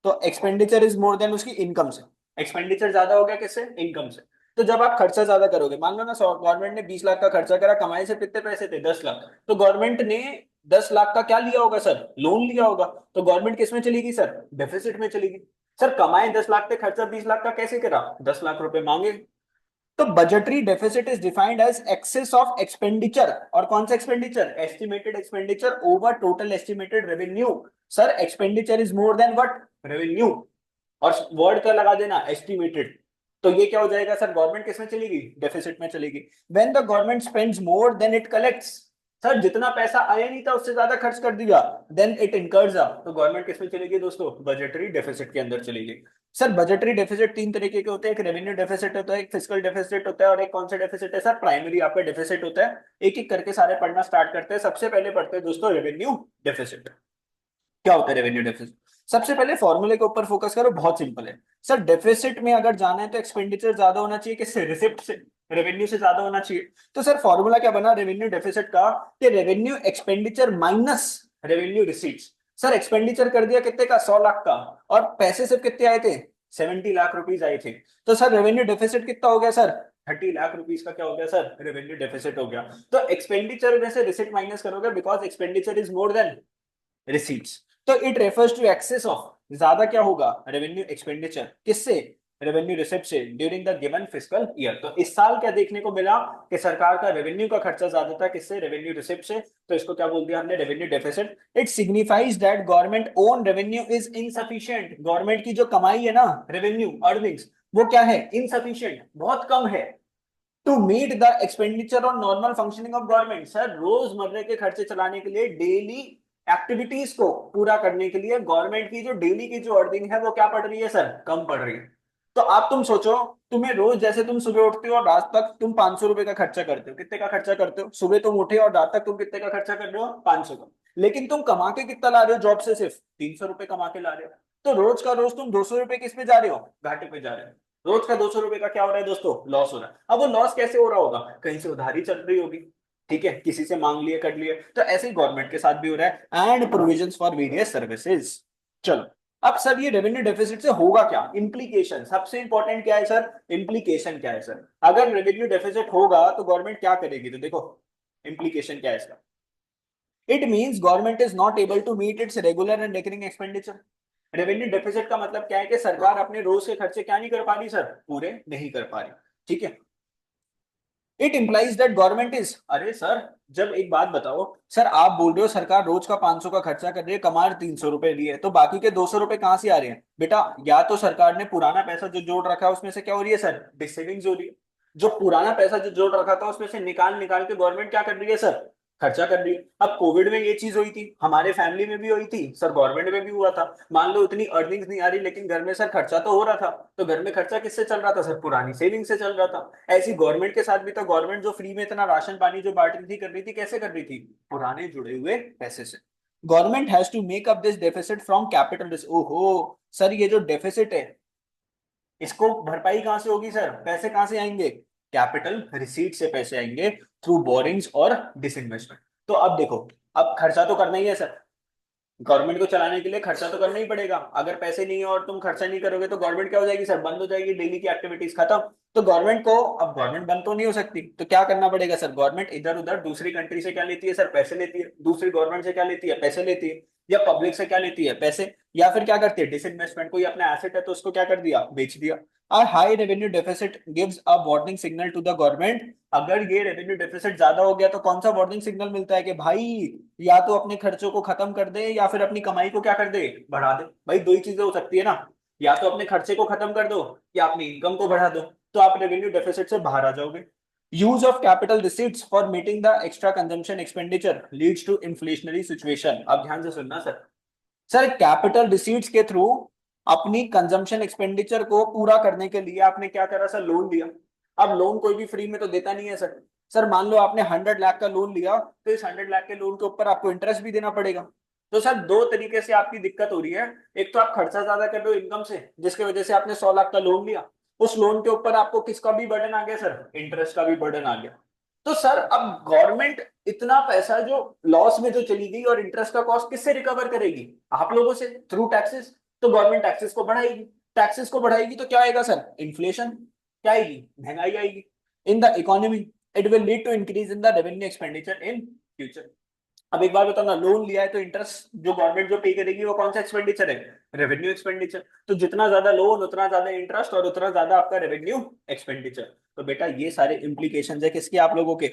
तो एक्सपेंडिचर इज मोर देन उसकी इनकम से। एक्सपेंडिचर ज्यादा हो गया किससे? इनकम से। तो जब आप खर्चा ज्यादा करोगे, मान लो ना गवर्नमेंट ने 20 लाख का खर्चा करा, कमाई से कितने पैसे थे? 10 लाख। तो गवर्नमेंट ने 10 लाख का क्या लिया होगा सर? लोन लिया होगा। तो गवर्नमेंट किस में चलेगी सर? डेफिसिट में चलेगी। सर कमाए 10 लाख थे, खर्चा 20 लाख का कैसे करा? 10 लाख रुपए मांगे। तो budgetary deficit is defined as excess of expenditure, और कौन सा expenditure? Estimated expenditure over total estimated revenue. Sir expenditure is more than what? Revenue. और वर्ड क्या लगा देना? एस्टिमेटेड। तो ये क्या हो जाएगा सर? गवर्नमेंट किसमें चलेगी? डेफिसिट में चलेगी। When the government spends more than it collects, sir जितना पैसा आया नहीं था उससे ज्यादा खर्च कर दिया, देन इट इनकर्स अप, तो गवर्नमेंट किसमें चलेगी दोस्तों? बजटरी डेफिसिट के अंदर चलेगी। सर बजटरी डेफिसिट तीन तरीके के होते हैं, एक रेवेन्यू डेफिसिट होता है, एक फिस्कल डेफिसिट होता है, और एक कौन सा डेफिसिट है सर? प्राइमरी आपका डेफिसिट होता है। एक एक करके सारे पढ़ना स्टार्ट करते हैं। सबसे पहले पढ़ते हैं दोस्तों रेवेन्यू डेफिसिट। क्या होता है रेवेन्यू डेफिसिट? सबसे पहले फॉर्मूले के ऊपर फोकस करो, बहुत सिंपल है। सर डेफिसिट में अगर जाना है तो एक्सपेंडिचर ज्यादा होना चाहिए, किससे? रिसिप्ट से। रेवेन्यू से ज्यादा होना चाहिए। तो सर फॉर्मूला क्या बना रेवेन्यू डेफिसिट का? कि revenue expenditure minus revenue receipts. Sir expenditure कर दिया कितने का? 100 लाख का, और पैसे सिर्फ कितने आए थे? 70 लाख रुपीज आए थे। तो सर रेवेन्यू डेफिसिट कितना हो गया सर? 30 लाख रुपीज का क्या हो गया सर? रेवेन्यू डेफिसिट हो गया। तो एक्सपेंडिचर में से रिसिप्ट माइनस करोगे, because expenditure is more than receipts. तो it refers to excess of, ज्यादा क्या होगा? रेवेन्यू एक्सपेंडिचर, किससे? रेवेन्यू रिसिप्ट से, during the given fiscal year. तो इस साल क्या देखने को मिला? कि सरकार का रेवेन्यू का खर्चा ज्यादा था, किससे? रेवेन्यू रिसिप्ट से। तो इसको क्या बोल दिया हमने? Revenue deficit. It signifies that government own revenue is insufficient. Government की जो कमाई है ना, रेवेन्यू अर्निंग्स, वो क्या है? इनसफिशिएंट, बहुत कम है। To meet the expenditure on normal functioning of government. Sir रोजमर्रे के खर्चे चलाने के लिए, डेली एक्टिविटीज को पूरा करने के लिए गवर्नमेंट की जो डेली की जो अर्निंग है वो क्या पड़ रही है सर, कम पड़ रही है। तो आप तुम सोचो, तुम्हें रोज जैसे तुम सुबह उठते हो और रात तक तुम 500 रुपए का खर्चा करते हो, कितने का खर्चा करते हो, सुबह तुम उठे और रात तक तुम कितने का खर्चा कर रहे हो, 500 का। लेकिन तुम कमा के कितना ला रहे हो जॉब से, सिर्फ 300 रुपए कमा के ला रहे हो। तो रोज का रोज तुम 200 रुपए किस पे जा रहे हो, घाटे पे जा रहे हो। रोज का 200 रुपए का क्या हो रहा है दोस्तों, लॉस हो रहा है। अब वो लॉस कैसे हो रहा होगा, कहीं से उधारी चल रही होगी, ठीक है, किसी से मांग लिए कर लिए। तो ऐसे ही गवर्नमेंट के साथ भी हो रहा है, and provisions for various services. चलो, अब सर ये रेवेन्यू डेफिसिट से होगा क्या, इंप्लीकेशन सबसे इंपॉर्टेंट क्या है सर, इंप्लीकेशन क्या है सर। अगर रेवेन्यू डेफिसिट होगा तो गवर्नमेंट क्या करेगी, तो देखो इंप्लीकेशन क्या है इसका। It means government is not able to meet its regular and recurring expenditure. Revenue deficit का मतलब क्या है कि सरकार अपने रोज के खर्चे क्या नहीं कर पा रही सर, पूरे नहीं कर पा रही, ठीक है। It implies that government is, अरे सर जब एक बात बताओ, सर आप बोल रहे हो सरकार रोज का 500 का खर्चा कर रही है, कमा 300 रुपए लिए, तो बाकी के 200 रुपए कहां से आ रहे हैं बेटा, या तो सरकार ने पुराना पैसा जो जोड़ रखा है उसमें से क्या हो रही है सर, डिसेविंग्स हो रही है। जो पुराना पैसा जो जोड़ रखा था उसमें से निकाल निकाल के गवर्नमेंट क्या कर रही है सर, खर्चा कर रही है। अब कोविड में ये चीज हुई थी, हमारे फैमिली में भी हुई थी सर, गवर्नमेंट में भी हुआ था। मान लो इतनी अर्निंग्स नहीं आ रही लेकिन घर में सर खर्चा तो हो रहा था, तो घर में खर्चा किससे चल रहा था सर, पुरानी सेविंग से चल रहा था। ऐसी गवर्नमेंट के साथ भी तो, गवर्नमेंट जो फ्री में इतना राशन पानी जो बांट रही थी कर रही थी, कैसे कर रही थी, पुराने जुड़े हुए पैसे से। Government has to make up this deficit from capital. ओहो सर, ये जो डेफिसिट है इसको भरपाई कहां से होगी सर, पैसे कहां से आएंगे, कैपिटल रिसीट से पैसे आएंगे, थ्रू बोरिंग्स और डिसइन्वेस्टमेंट। तो अब देखो, अब खर्चा तो करना ही है सर, गवर्नमेंट को चलाने के लिए खर्चा तो करना ही पड़ेगा। अगर पैसे नहीं है और तुम खर्चा नहीं करोगे तो गवर्नमेंट क्या हो जाएगी सर, बंद हो जाएगी, डेली की एक्टिविटीज खत्म। तो गवर्नमेंट को, अब गवर्नमेंट बंद तो नहीं हो सकती, तो क्या करना पड़ेगा सर, गवर्नमेंट इधर उधर दूसरी कंट्री से क्या लेती है सर, पैसे लेती है, दूसरी गवर्नमेंट से क्या लेती है, पैसे लेती है, या पब्लिक से क्या लेती है, पैसे, या फिर क्या करती है, डिसइन्वेस्टमेंट, कोई अपना एसेट है तो उसको क्या कर दिया, बेच दिया। और high revenue deficit gives a warning signal to the government. अगर ये रेवेन्यू डेफिसिट ज्यादा हो गया तो कौन सा वार्निंग सिग्नल मिलता है कि भाई या तो अपने खर्चों को खत्म कर दे या फिर अपनी कमाई को क्या कर दे, बढ़ा दे। भाई दो ही चीजें हो सकती है ना, या तो अपने खर्चे को खत्म कर दो या अपनी इनकम को बढ़ा दो, तो आप रेवेन्यू डेफिसिट से बाहर आ जाओगे। Use of capital receipts for meeting the extra consumption expenditure leads to inflationary situation. अब ध्यान से सुनना सर, सर कैपिटल रिसीट्स के थ्रू अपनी कंजम्पशन एक्सपेंडिचर को पूरा करने के लिए आपने क्या करा सर, लोन लिया। अब लोन कोई भी फ्री में तो देता नहीं है सर। सर मान लो आपने 100 लाख का लोन लिया, तो इस 100 लाख के लोन के ऊपर आपको इंटरेस्ट भी देना पड़ेगा। तो सर दो तरीके से आपकी दिक्कत हो रही है। एक तो आप खर्चा ज्यादा कर रहे हो इनकम से, जिसकी वजह से आपने 100 लाख का लोन लिया, उस लोन के ऊपर आपको किसका भी बर्डन आ गया सर, इंटरेस्ट का भी बर्डन आ गया। तो सर अब गवर्नमेंट इतना पैसा जो लॉस में जो चली गई और इंटरेस्ट का कॉस्ट किससे रिकवर करेगी, आप लोगों से, थ्रू टैक्सेस। तो गवर्नमेंट टैक्सेस को बढ़ाएगी, टैक्सेस को बढ़ाएगी तो क्या आएगा सर, इन्फ्लेशन, क्या आएगी, महंगाई आएगी in the economy. It will lead to increase in the revenue expenditure in future. अब एक बात बताओ ना, लोन लिया है तो इंटरेस्ट जो गवर्नमेंट जो पे करेगी वो कौन सा एक्सपेंडिचर है, रेवेन्यू एक्सपेंडिचर। तो जितना ज्यादा लोन उतना ज्यादा इंटरेस्ट और उतना ज्यादा आपका रेवेन्यू एक्सपेंडिचर। तो बेटा ये सारे इंप्लीकेशंस है किसके, आप लोगों के,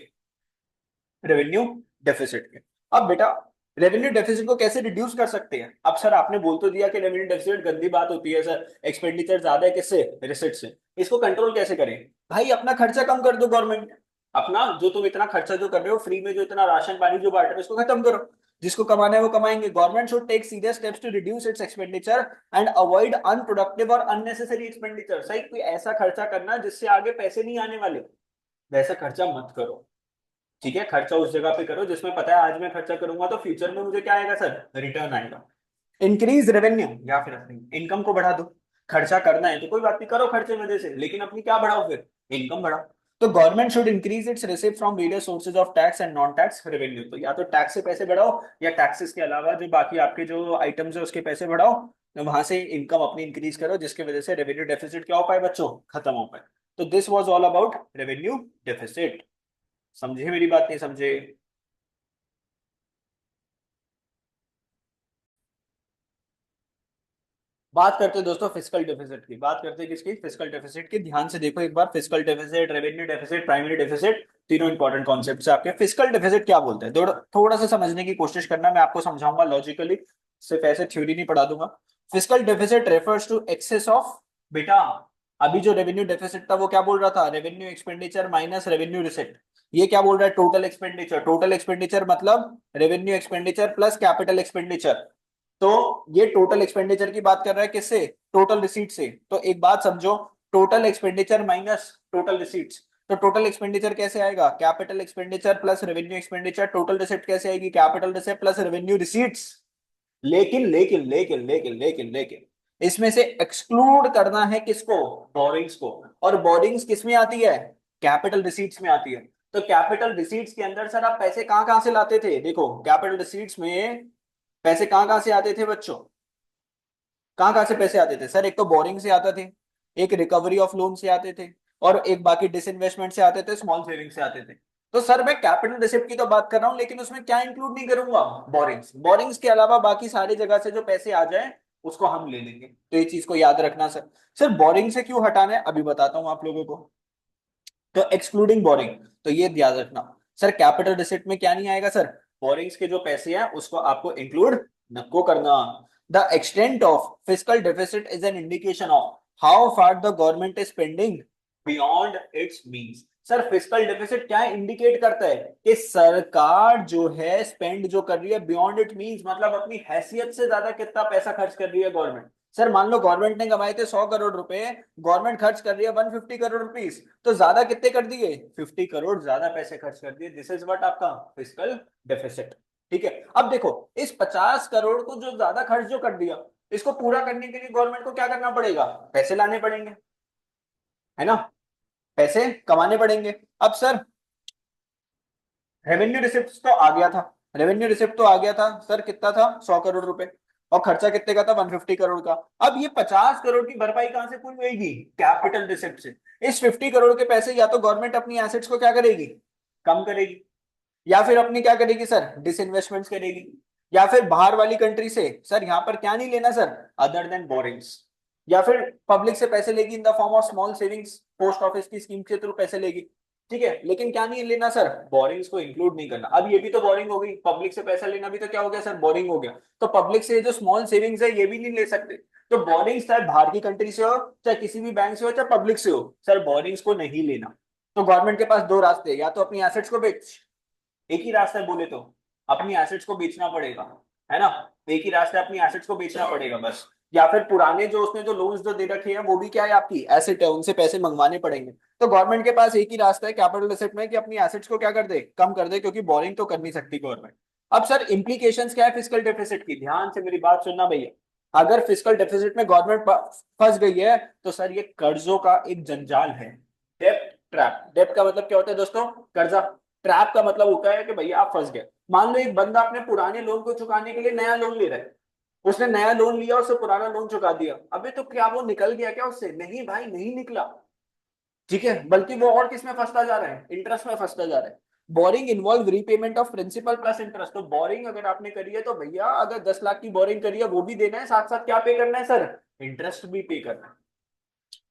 रेवेन्यू डेफिसिट के। अब बेटा रेवेन्यू डेफिसिट को कैसे रिड्यूस कर सकते हैं। अब सर आपने बोल तो दिया कि रेवेन्यू डेफिसिट गंदी बात होती है सर, एक्सपेंडिचर ज्यादा है किससे, रिसिट से। इसको कंट्रोल कैसे करें, भाई अपना खर्चा कम कर दो गवर्नमेंट, अपना जो तुम इतना खर्चा जो कर रहे हो फ्री में, जो इतना राशन पानी जो बांट रहे हो इसको खत्म करो। जिसको कमाना है वो कमाएंगे। Government should take serious steps to reduce its expenditure and avoid unproductive और अननेसेसरी एक्सपेंडिचर। सही, कोई ऐसा खर्चा करना जिससे आगे पैसे नहीं आने वाले, वैसा खर्चा मत करो, ठीक है। खर्चा उस जगह पे करो जिसमें पता है आज मैं खर्चा करूंगा तो फ्यूचर में मुझे क्या आएगा सर, रिटर्न आएगा। इंक्रीज रेवेन्यू, या फिर अपनी इनकम को बढ़ा दो। खर्चा करना है तो कोई बात नहीं, करो खर्चे वजह से, लेकिन अपनी क्या बढ़ाओ फिर, इनकम बढ़ाओ। तो government should increase its receive from various sources of tax and non tax revenue. तो या तो टैक्स से पैसे बढ़ाओ या टैक्सेस के अलावा जो बाकी आपके जो आइटम्स है उसके पैसे बढ़ाओ, तो वहां से इनकम अपनी इंक्रीज करो जिसकी वजह से रेवेन्यू डेफिसिट क्या हो पाए बच्चों, खत्म हो पाए। तो this was all about revenue deficit. समझे मेरी बात, नहीं समझे। बात करते हैं दोस्तों फिजिकल डेफिसिट की, बात करते हैं किसकी, फिजिकल डेफिसिट की। ध्यान से देखो एक बार, physical deficit, revenue deficit, primary deficit, तीनों इंपॉर्टेंट कॉन्सेप्ट्स है आपके। फिजिकल डेफिसिट क्या बोलते हैं, थोड़ा थोड़ा सा समझने की कोशिश करना, मैं आपको समझाऊंगा लॉजिकली, सिर्फ ऐसे थ्योरी नहीं पढ़ा दूंगा। Physical deficit refers to excess of, बेटा अभी जो रेवेन्यू डेफिसिट था वो क्या बोल रहा था, revenue expenditure minus revenue receipt. ये क्या बोल रहा है, टोटल एक्सपेंडिचर, टोटल एक्सपेंडिचर मतलब revenue expenditure plus capital expenditure. तो ये टोटल एक्सपेंडिचर की बात कर रहा है किससे, टोटल रिसीट से। तो एक बात समझो, total expenditure minus total receipts. तो टोटल एक्सपेंडिचर कैसे आएगा, capital expenditure plus revenue expenditure. Total receipt कैसे आएगी, capital receipt plus revenue receipts. लेकिन इसमें से एक्सक्लूड करना है किसको, बोरिंग्स को। और बोरिंग्स किस में आती है, कैपिटल रिसीट्स में आती है। तो कैपिटल रिसीट्स के अंदर सर आप पैसे कहां कहां से लाते थे, देखो कैपिटल रिसीट्स में पैसे कहां कहां से आते थे बच्चों, कहां कहां से पैसे आते थे सर, एक तो बोरिंग से आते थे, एक रिकवरी ऑफ लोन से आते थे, और एक बाकी डिसइन्वेस्टमेंट से आते थे, स्मॉल सेविंग से आते थे। तो सर मैं कैपिटल रिसिप्ट की तो बात कर रहा हूं, लेकिन उसमें क्या इंक्लूड नहीं करूंगा, बोरिंग्स। बोरिंग्स के अलावा बाकी सारी जगह से जो पैसे आ जाए उसको हम ले लेंगे। तो ये चीज को याद रखना सर। सर बोरिंग से क्यों हटाना है अभी बताता हूं आप लोगों को। तो एक्सक्लूडिंग बोरिंग, तो ये ध्यान रखना सर, कैपिटल रिसिप्ट में क्या नहीं आएगा सर, बोरिंग्स के जो पैसे हैं उसको आपको इंक्लूड नको करना। The extent of fiscal deficit is an indication of how far the government is spending beyond it's means. Sir fiscal deficit क्या इंडिकेट करता है कि सरकार जो है स्पेंड जो कर रही है बियॉन्ड इट मींस, मतलब अपनी हैसियत से ज्यादा कितना पैसा खर्च कर रही है गवर्नमेंट। सर मान लो गवर्नमेंट ने कमाए थे 100 करोड़ रुपए, गवर्नमेंट खर्च कर रही है 150 करोड़ रुपीस, तो ज्यादा कितने कर दिए, 50 करोड़ ज्यादा पैसे खर्च कर दिए। दिस इज व्हाट आपका फिस्कल डेफिसिट। ठीक है, अब देखो इस 50 करोड़ को जो ज्यादा खर्च जो कर दिया, इसको पूरा करने के लिए गवर्नमेंट को क्या करना पड़ेगा, पैसे लाने पड़ेंगे, है ना, पैसे कमाने पड़ेंगे। अब सर रेवेन्यू रिसिप्ट तो आ गया था, रेवेन्यू रिसिप्ट तो आ गया था सर, कितना था 100 करोड़ रुपए, और खर्चा कितने का था 150 करोड़ का। अब ये 50 करोड़ की भरपाई कहां से पूरी होगी, कैपिटल रिसिप्ट से। इस 50 करोड़ के पैसे या तो गवर्नमेंट अपनी एसेट्स को क्या करेगी, कम करेगी, या फिर अपनी क्या करेगी सर, डिसइन्वेस्टमेंट्स करेगी, या फिर बाहर वाली कंट्री से सर यहां पर क्या नहीं लेना सर, अदर देन बोरिंग्स, या फिर पब्लिक से पैसे लेगी इन the form of small savings, post office की स्कीम के थ्रू पैसे लेगी। ठीक है, लेकिन क्या नहीं लेना सर, बोरिंग्स को इंक्लूड नहीं करना। अब ये भी तो बोरिंग हो गई, पब्लिक से पैसा लेना भी तो क्या हो गया सर, बोरिंग हो गया। तो पब्लिक से जो स्मॉल सेविंग्स है ये भी नहीं ले सकते। तो बोरिंग्स चाहे बाहर की कंट्री से हो, चाहे किसी भी बैंक से हो, चाहे पब्लिक से हो, सर बोरिंग्स को नहीं लेना। तो गवर्नमेंट के पास दो रास्ते हैं, या तो अपनी एसेट्स को बेच, एक ही रास्ता है बोले तो, अपनी एसेट्स को बेचना पड़ेगा, है ना, एक ही रास्ता है, अपनी एसेट्स को बेचना पड़ेगा बस। या फिर पुराने जो उसने जो लोन्स जो दे रखे हैं वो भी क्या है, आपकी एसेट है, उनसे पैसे मंगवाने पड़ेंगे। तो गवर्नमेंट के पास एक ही रास्ता है कैपिटल एसेट में, कि अपनी एसेट्स को क्या कर दे, कम कर दे, क्योंकि बोरिंग तो कर नहीं सकती गवर्नमेंट। अब सर इंप्लीकेशंस क्या है फिस्कल डेफिसिट की, ध्यान से मेरी बात सुनना भैया। अगर फिस्कल डेफिसिट में गवर्नमेंट फंस गई है, तो सर ये कर्जों का एक जंजाल है, डेप्ट ट्रैप। डेप्ट का मतलब क्या होता है दोस्तों, कर्जा। ट्रैप का मतलब होता है कि भैया आप फंस गए। मान लो एक बंदा अपने पुराने लोन को चुकाने के लिए नया लोन ले रहा है, उसने नया लोन लिया, उससे पुराना लोन चुका दिया, अबे तो क्या वो निकल गया क्या उससे, नहीं भाई नहीं निकला। ठीक है, बल्कि वो और किस में फंसता जा रहा है, इंटरेस्ट में फंसता जा रहा है। Borrowing involve repayment of principal plus interest. तो बोरिंग अगर आपने करी है तो भैया अगर 10 लाख की बोरिंग करी है वो भी देना है, साथ साथ क्या पे करना है सर, इंटरेस्ट भी पे करना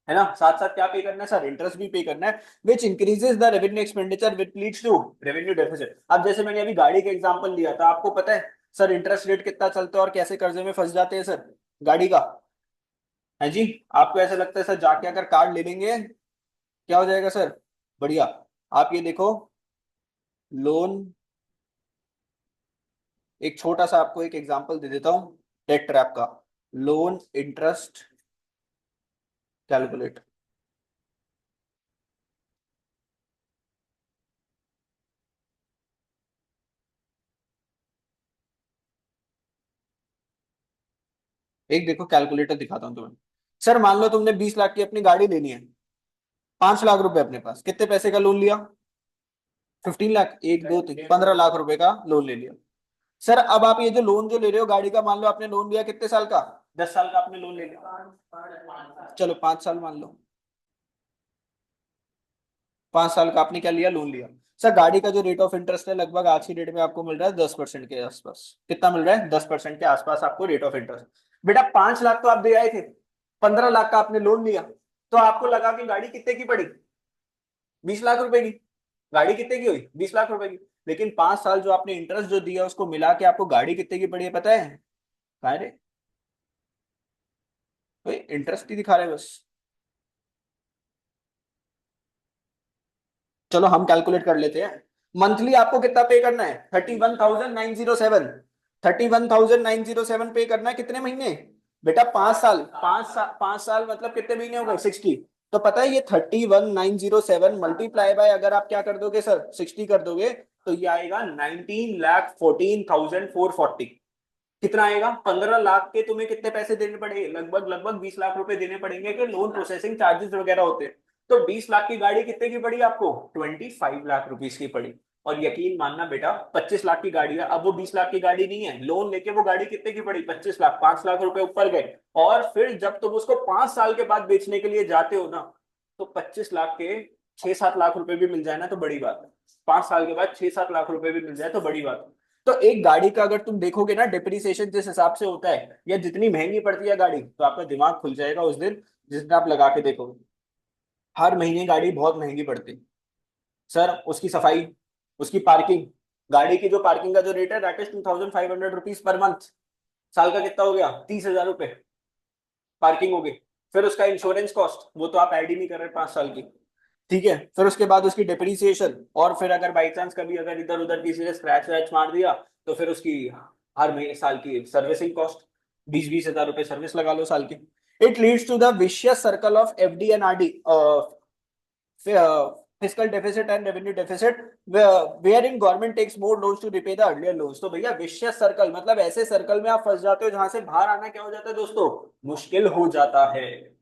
है ना, साथ साथ क्या पे करना है सर, इंटरेस्ट भी पे करना है। Which increases the revenue expenditure which leads to revenue deficit. अब जैसे मैंने अभी गाड़ी का एग्जांपल लिया था, आपको पता है सर इंटरेस्ट रेट कितना चलता है और कैसे कर्जे में फंस जाते हैं सर, गाड़ी का, है जी। आपको ऐसा लगता है सर जाके अगर कार्ड ले लेंगे क्या हो जाएगा सर, बढ़िया। आप ये देखो, लोन, एक छोटा सा आपको एक एग्जांपल दे देता हूं डेट ट्रैप का। Loan interest calculate. एक देखो कैलकुलेटर दिखाता हूं तुम्हें। सर मान लो तुमने 20 लाख की अपनी गाड़ी लेनी है, 5 लाख रुपए अपने पास, कितने पैसे का लोन लिया, 15 लाख, 1 2 3 15 लाख रुपए का लोन ले लिया। सर अब आप ये जो लोन जो ले रहे हो गाड़ी का, मान लो आपने लोन लिया कितने साल का, 10 साल का आपने लोन ले लिया, चलो 5 साल मान लो, 5 साल का आपने क्या लिया, लोन लिया। सर गाड़ी का जो रेट ऑफ इंटरेस्ट है लगभग आज की डेट में आपको मिल रहा है 10% के आसपास। कितना मिल रहा है, 10% के आसपास आपको रेट ऑफ इंटरेस्ट। बेटा 5 लाख तो आप दे आए थे, 15 लाख का आपने लोन लिया, तो आपको लगा कि गाड़ी कितने की पड़ी, 20 लाख रुपए की। गाड़ी कितने की हुई, 20 लाख रुपए की। लेकिन 5 साल जो आपने इंटरेस्ट जो दिया उसको मिला के आपको गाड़ी कितने की पड़ी है पता है, कहा रे, भाई इंटरेस्ट ही दिखा रहे हैं बस। चलो हम कैलकुलेट कर लेते हैं। मंथली आपको कितना पे करना है? 31,907। 31,907 पे करना है कितने महीने बेटा? 5 साल। 5 साल, 5 साल मतलब कितने महीने हो गए? 60। तो पता है ये 31,907 मल्टीप्लाई बाय अगर आप क्या कर दोगे सर, 60 कर दोगे, तो ये आएगा 19,14,440। कितना आएगा? 15 लाख के तुम्हें कितने पैसे देने पड़ेंगे? लगभग लगभग 20 लाख रुपए देने पड़ेंगे कि लोन प्रोसेसिंग चार्जेस वगैरह होते हैं। तो 20 लाख की गाड़ी कितने की पड़ी आपको? 25 लाख रुपीज की पड़ी। और यकीन मानना बेटा, 25 लाख की गाड़ी है, अब वो 20 लाख की गाड़ी नहीं है, लोन लेके वो गाड़ी कितने की पड़ी? 25 लाख, 5 लाख रुपए ऊपर गए। और फिर जब तुम उसको 5 साल के बाद बेचने के लिए जाते हो ना, तो 25 लाख के 6-7 लाख रुपए भी मिल जाए ना तो बड़ी बात है। 5 साल के बाद 6-7 लाख रुपए भी मिल जाए तो बड़ी बात है। तो एक गाड़ी का अगर तुम देखोगे ना डिप्रिसिएशन जिस हिसाब से होता है या जितनी महंगी पड़ती है गाड़ी, तो आपका दिमाग खुल जाएगा उस दिन जिस दिन आप लगा के देखोगे। हर महीने गाड़ी बहुत महंगी पड़ती है सर। उसकी सफाई, उसकी पार्किंग, गाड़ी की जो पार्किंग का जो रेट है that is 2,500 rupees per month. साल का कितना हो गया? 30,000 रुपए पार्किंग हो गई। फिर उसका इंश्योरेंस कॉस्ट, वो तो आप ऐड ही नहीं कर रहे 5 साल की। ठीक है, फिर उसके बाद उसकी डिप्रिसिएशन, और फिर अगर बाई चांस कभी अगर इधर उधर किसी ने स्क्रैच वैच मार दिया, तो फिर उसकी हर महीने साल की सर्विसिंग कॉस्ट, 20-20 हजार रुपए सर्विस लगा लो साल की। It leads to the vicious circle of FD and RD, physical deficit and revenue deficit, wherein government takes more loans to repay the earlier loans. तो भैया विशियस सर्कल मतलब ऐसे सर्कल में आप फंस जाते हो जहां से बाहर आना क्या हो जाता है दोस्तों? मुश्किल हो जाता है।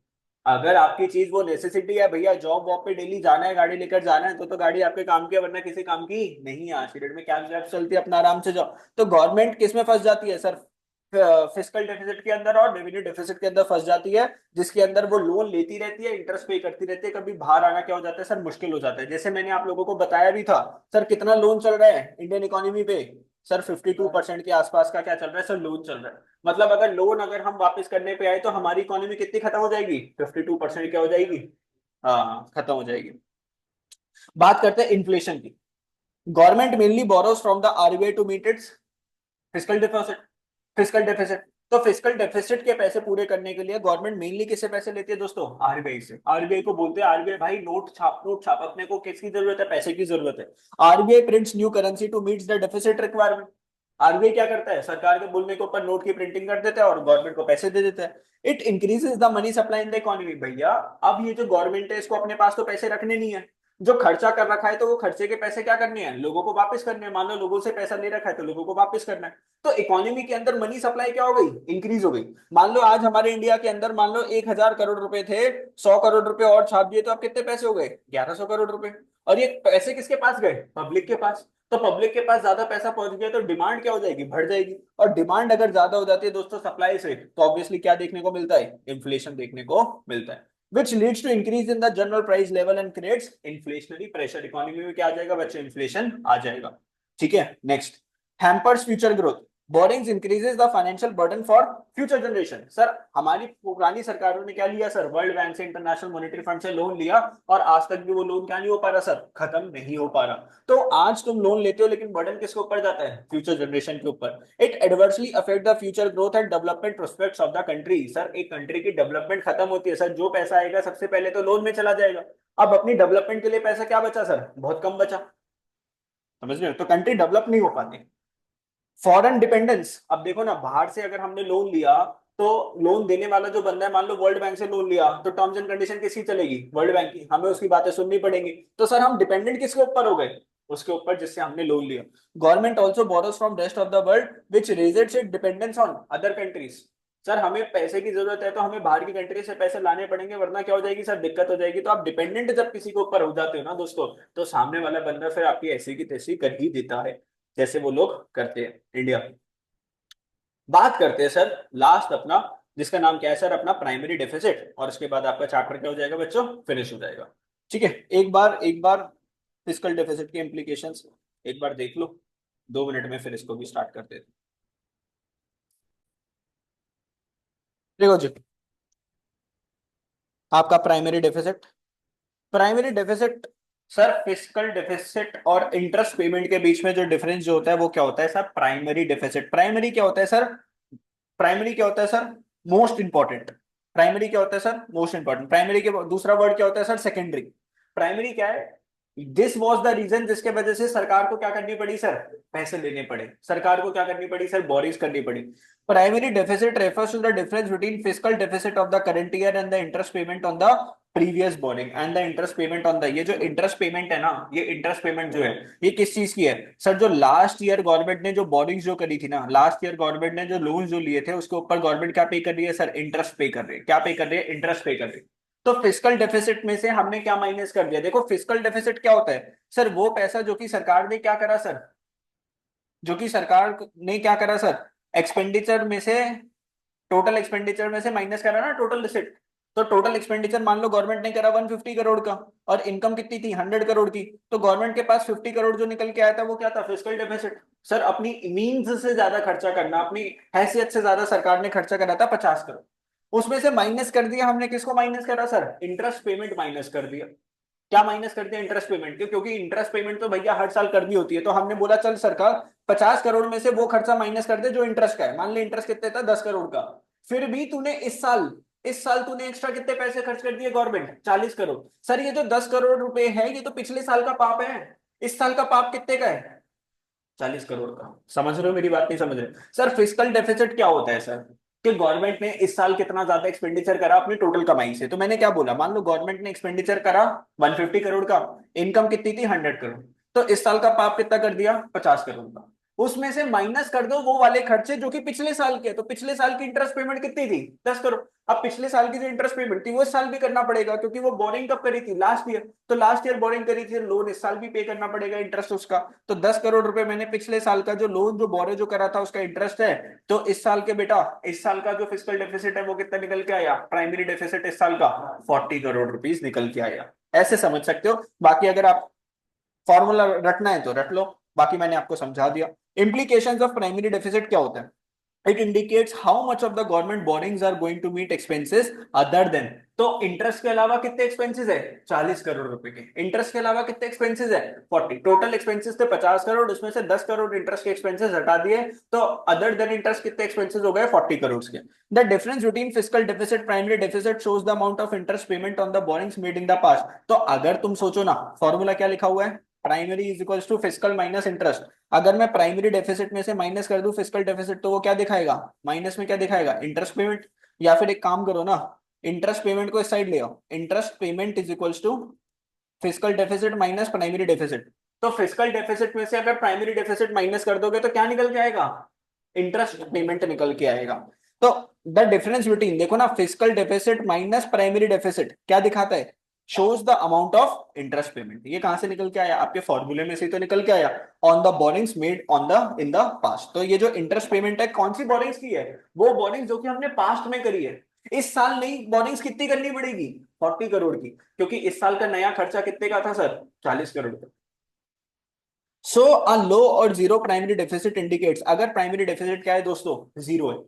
अगर आपकी चीज वो नेसेसिटी है भैया, जॉब वॉब पे डेली जाना है, गाड़ी लेकर जाना है, तो गाड़ी आपके काम की है, वरना किसी काम की नहीं है। आज की डेट में कैब वैब चलती है, अपना आराम से जाओ। तो गवर्नमेंट किस में फंस जाती है सर? फिजिकल डेफिसिट के अंदर और रेवेन्यू डेफिसिट के अंदर फंस जाती है, जिसके अंदर वो लोन लेती रहती है, इंटरेस्ट पे करती रहती है। कभी बाहर आना क्या हो जाता है सर? मुश्किल हो जाता है। जैसे मैंने आप लोगों को बताया भी था सर, कितना लोन चल रहा है इंडियन इकोनॉमी पे? सर 52% के आसपास का क्या चल रहा है सर? लोन चल रहा है। मतलब अगर लोन अगर हम वापस करने पे आए तो हमारी इकोनॉमी कितनी खत्म हो जाएगी? 52% क्या हो जाएगी? हाँ, खत्म हो जाएगी। बात करते हैं इन्फ्लेशन की। Government mainly borrows from the RBI to meet its physical deposit, physical deficit. तो फिजिकल डेफिसिट के पैसे पूरे करने के लिए गवर्नमेंट मेनली किससे पैसे लेती है दोस्तों? आरबीआई से। आरबीआई को बोलते हैं, आरबीआई भाई नोट छाप, नोट छाप, अपने को किसकी जरूरत है? पैसे की जरूरत है। RBI prints new currency to meet the deficit requirement. RBI क्या करता है? सरकार के बोलने के ऊपर नोट की प्रिंटिंग कर देता है और गवर्नमेंट को पैसे दे देता है। It increases the money supply in the economy. भैया अब ये जो गवर्नमेंट है इसको अपने पास तो पैसे रखने नहीं है, जो खर्चा कर रखा है तो वो खर्चे के पैसे क्या करने हैं? लोगों को वापस करने हैं। मान लो लोगों से पैसा ले रखा है तो लोगों को वापस करना है। तो इकोनॉमी के अंदर मनी सप्लाई क्या हो गई? इंक्रीज हो गई। मान लो आज हमारे इंडिया के अंदर मान लो 1,000 करोड़ रुपए थे, 100 करोड़ रुपए और छाप दिए तो अब कितने पैसे हो गए? 1,100 करोड़ रुपए। और ये पैसे किसके पास गए? पब्लिक के पास। तो पब्लिक के पास ज्यादा पैसा पहुंच गया तो डिमांड क्या हो जाएगी? बढ़ जाएगी। और डिमांड अगर ज्यादा हो जाती है दोस्तों सप्लाई से, तो ऑब्वियसली क्या देखने को मिलता है? इन्फ्लेशन देखने को मिलता है, which leads to increase in the general price level and creates inflationary pressure। Economy में क्या आ जाएगा बच्चे? इन्फ्लेशन आ जाएगा। ठीक है, next, hampers future growth. Borings increases the financial burden for future generation. Sir हमारी पुरानी सरकारों ने क्या लिया सर? वर्ल्ड बैंक से, इंटरनेशनल मॉनेटरी फंड से लोन लिया, और आज तक भी वो लोन क्या नहीं हो पा रहा सर? खत्म नहीं हो पा रहा। तो आज तुम लोन लेते हो लेकिन बर्डन किसके ऊपर जाता है? फ्यूचर जनरेशन के ऊपर। It adversely affect the future growth and development prospects of the country. Sir एक कंट्री की डेवलपमेंट खत्म होती है सर, जो पैसा आएगा सबसे पहले तो लोन में चला जाएगा। अब अपनी डेवलपमेंट के लिए पैसा क्या बचा सर? बहुत कम बचा। समझ रहे हो? तो कंट्री डेवलप नहीं हो पाती। फॉरेन डिपेंडेंस, अब देखो ना, बाहर से अगर हमने लोन लिया, तो लोन देने वाला जो बंदा है, मान लो वर्ल्ड बैंक से लोन लिया, तो टर्म्स एंड कंडीशन किसकी चलेगी? वर्ल्ड बैंक की। हमें उसकी बातें सुननी पड़ेंगी। तो सर हम डिपेंडेंट किसके ऊपर हो गए? उसके ऊपर जिससे हमने लोन लिया। Government also borrows from rest of the world which raises it dependence on other countries. Sir हमें पैसे की जरूरत है तो हमें बाहर की कंट्री से पैसे लाने पड़ेंगे, वरना क्या हो जाएगी सर? दिक्कत हो जाएगी। तो आप डिपेंडेंट जब किसी के ऊपर हो जाते हो ना दोस्तों, तो सामने वाला बंदा फिर आपकी ऐसी की तैसी कर ही देता है, जैसे वो लोग करते हैं इंडिया में। बात करते हैं सर लास्ट अपना, जिसका नाम क्या है सर? अपना प्राइमरी डेफिसिट। और इसके बाद आपका चैप्टर क्या हो जाएगा बच्चों? फिनिश हो जाएगा। ठीक है, एक बार फिजिकल डेफिसिट की इंप्लीकेशंस एक बार देख लो, 2 मिनट में फिर इसको भी स्टार्ट कर देते हैं। देखो जी, आपका primary deficit, primary deficit sir, physical deficit और इंटरेस्ट पेमेंट के बीच में जो डिफरेंस जो होता है वो क्या होता है सर? Primary deficit. प्राइमरी क्या होता है सर? प्राइमरी क्या होता है सर? Most important. प्राइमरी क्या होता है सर? Most important. प्राइमरी के दूसरा वर्ड क्या होता है सर? सेकेंडरी। प्राइमरी क्या है? दिस वॉज द रीजन जिसके वजह से सरकार को क्या करनी पड़ी सर, पैसे लेने पड़े, सरकार को क्या करनी पड़ी सर, बोरिंग्स करनी पड़ी। Primary deficit refers to the difference between fiscal deficit of the current year and the interest payment on the previous borrowing and the interest payment on the, ये जो इंटरेस्ट पेमेंट है ना, ये इंटरेस्ट पेमेंट जो है ये किस चीज की है सर, जो लास्ट ईयर गवर्नमेंट ने जो बोरिंग्स जो करी थी ना, लास्ट ईयर गवर्नमेंट ने जो लोन जो लिए थे उसके ऊपर गवर्नमेंट क्या पे कर रही है सर, इंटरेस्ट पे कर रही है, क्या पे कर रही है, इंटरेस्ट पे कर रही है। तो फिस्कल डेफिसिट में से हमने क्या माइनस कर दिया, देखो फिस्कल डेफिसिट क्या होता है सर, वो पैसा जो कि सरकार ने क्या करा सर, जो कि सरकार ने क्या करा सर, एक्सपेंडिचर में से, टोटल एक्सपेंडिचर में से माइनस करा ना टोटल रिसिप्ट। तो टोटल एक्सपेंडिचर मान लो गवर्नमेंट ने करा 150 करोड़ का, और इनकम कितनी थी 100 करोड़ की, तो गवर्नमेंट के पास 50 करोड़ जो निकल के आया था वो क्या था, फिस्कल डेफिसिट। सर अपनी मीन्स से ज्यादा खर्चा करना, अपनी हैसियत से ज्यादा सरकार ने खर्चा करा था 50 करोड़, उसमें से माइनस कर दिया हमने, किसको माइनस करा सर, इंटरेस्ट पेमेंट माइनस कर दिया। क्या माइनस कर दिया, इंटरेस्ट पेमेंट क्यों, क्योंकि इंटरेस्ट पेमेंट तो भैया हर साल करनी होती है, तो हमने बोला चल सरकार 50 करोड़ में से वो खर्चा माइनस कर दे जो इंटरेस्ट का है, मान ले इंटरेस्ट कितने था 10 करोड़ का, फिर भी तूने इस साल तूने एक्स्ट्रा कितने पैसे खर्च कर दिए गवर्नमेंट, 40 करोड़। सर ये जो 10 करोड़ रुपए है ये तो पिछले साल का पाप है, इस साल का पाप कितने का है, 40 करोड़ का। समझ रहे हो मेरी बात, नहीं समझ रहे सर, फिस्कल डेफिसिट क्या होता है सर, कि गवर्नमेंट ने इस साल कितना ज्यादा एक्सपेंडिचर करा अपनी टोटल कमाई से, तो मैंने क्या बोला, मान लो गवर्नमेंट ने एक्सपेंडिचर करा 150 करोड़ का, इनकम कितनी थी 100 करोड़, तो इस साल का पाप कितना कर दिया 50 करोड़ का, उसमें से माइनस कर दो वो वाले खर्चे जो कि पिछले साल के, तो पिछले साल की इंटरेस्ट पेमेंट कितनी थी 10 करोड़। अब पिछले साल की जो इंटरेस्ट पेमेंट थी वो इस साल भी करना पड़ेगा, क्योंकि वो बोरिंग कब करी थी, लास्ट ईयर, तो लास्ट ईयर बोरिंग करी थी, लोन इस साल भी पे करना पड़ेगा इंटरेस्ट उसका। तो 10 करोड़ रुपए मैंने पिछले साल का जो लोन जो बोरे जो करा था उसका इंटरेस्ट है, तो इस साल के बेटा, इस साल का जो फिस्कल डेफिसिट है वो कितना निकल के आया, प्राइमरी डेफिसिट इस साल का 40 करोड़ रुपीज निकल के आया। ऐसे समझ सकते हो, बाकी अगर आप फॉर्मूला रटना है तो रट लो, बाकी मैंने आपको समझा दिया। इंप्लीकेशंस ऑफ प्राइमरी डेफिसिट क्या होता है, it indicates how much of the government borrowings are going to meet expenses other than, तो इंटरेस्ट के अलावा कितने एक्सपेंसेस है 40 करोड़ रुपए के, इंटरेस्ट के अलावा कितने एक्सपेंसेस है 40, टोटल एक्सपेंसेस थे 50 करोड़, उसमें से 10 करोड़ इंटरेस्ट के एक्सपेंसेस हटा दिए, तो अदर देन इंटरेस्ट कितने एक्सपेंसेस हो गए 40 करोड़ के। The difference between fiscal deficit primary deficit shows the amount of interest payment on the borings made in the past. तो अगर तुम सोचो ना, फॉर्मूला क्या लिखा हुआ है, primary is equals to fiscal minus interest, अगर मैं प्राइमरी डेफिसिट में से माइनस कर दूं फिस्कल डेफिसिट, तो वो क्या दिखाएगा, माइनस में क्या दिखाएगा, इंटरेस्ट पेमेंट। या फिर एक काम करो ना, इंटरेस्ट पेमेंट को इस साइड ले आओ, interest payment is equals to fiscal deficit minus primary deficit. तो फिस्कल डेफिसिट में से अगर प्राइमरी डेफिसिट माइनस कर दोगे तो क्या निकल के आएगा, इंटरेस्ट पेमेंट निकल के आएगा। तो द डिफरेंस बिटवीन, देखो ना, fiscal deficit minus primary deficit क्या दिखाता है, shows the amount of interest payment. ये कहां से निकल के आया, आपके फॉर्मूले में से तो निकल के आया, on the borings made on the in the past. तो ये जो इंटरेस्ट पेमेंट है कौन सी बोरिंग्स की है, वो बोरिंग्स जो कि हमने पास्ट में करी है, इस साल नई बोरिंग्स कितनी करनी पड़ेगी 40 करोड़ की, क्योंकि इस साल का नया खर्चा कितने का था सर 40 करोड़ का। सो अ लो और जीरो प्राइमरी डेफिसिट इंडिकेट्स, अगर प्राइमरी डेफिसिट क्या है दोस्तों, जीरो है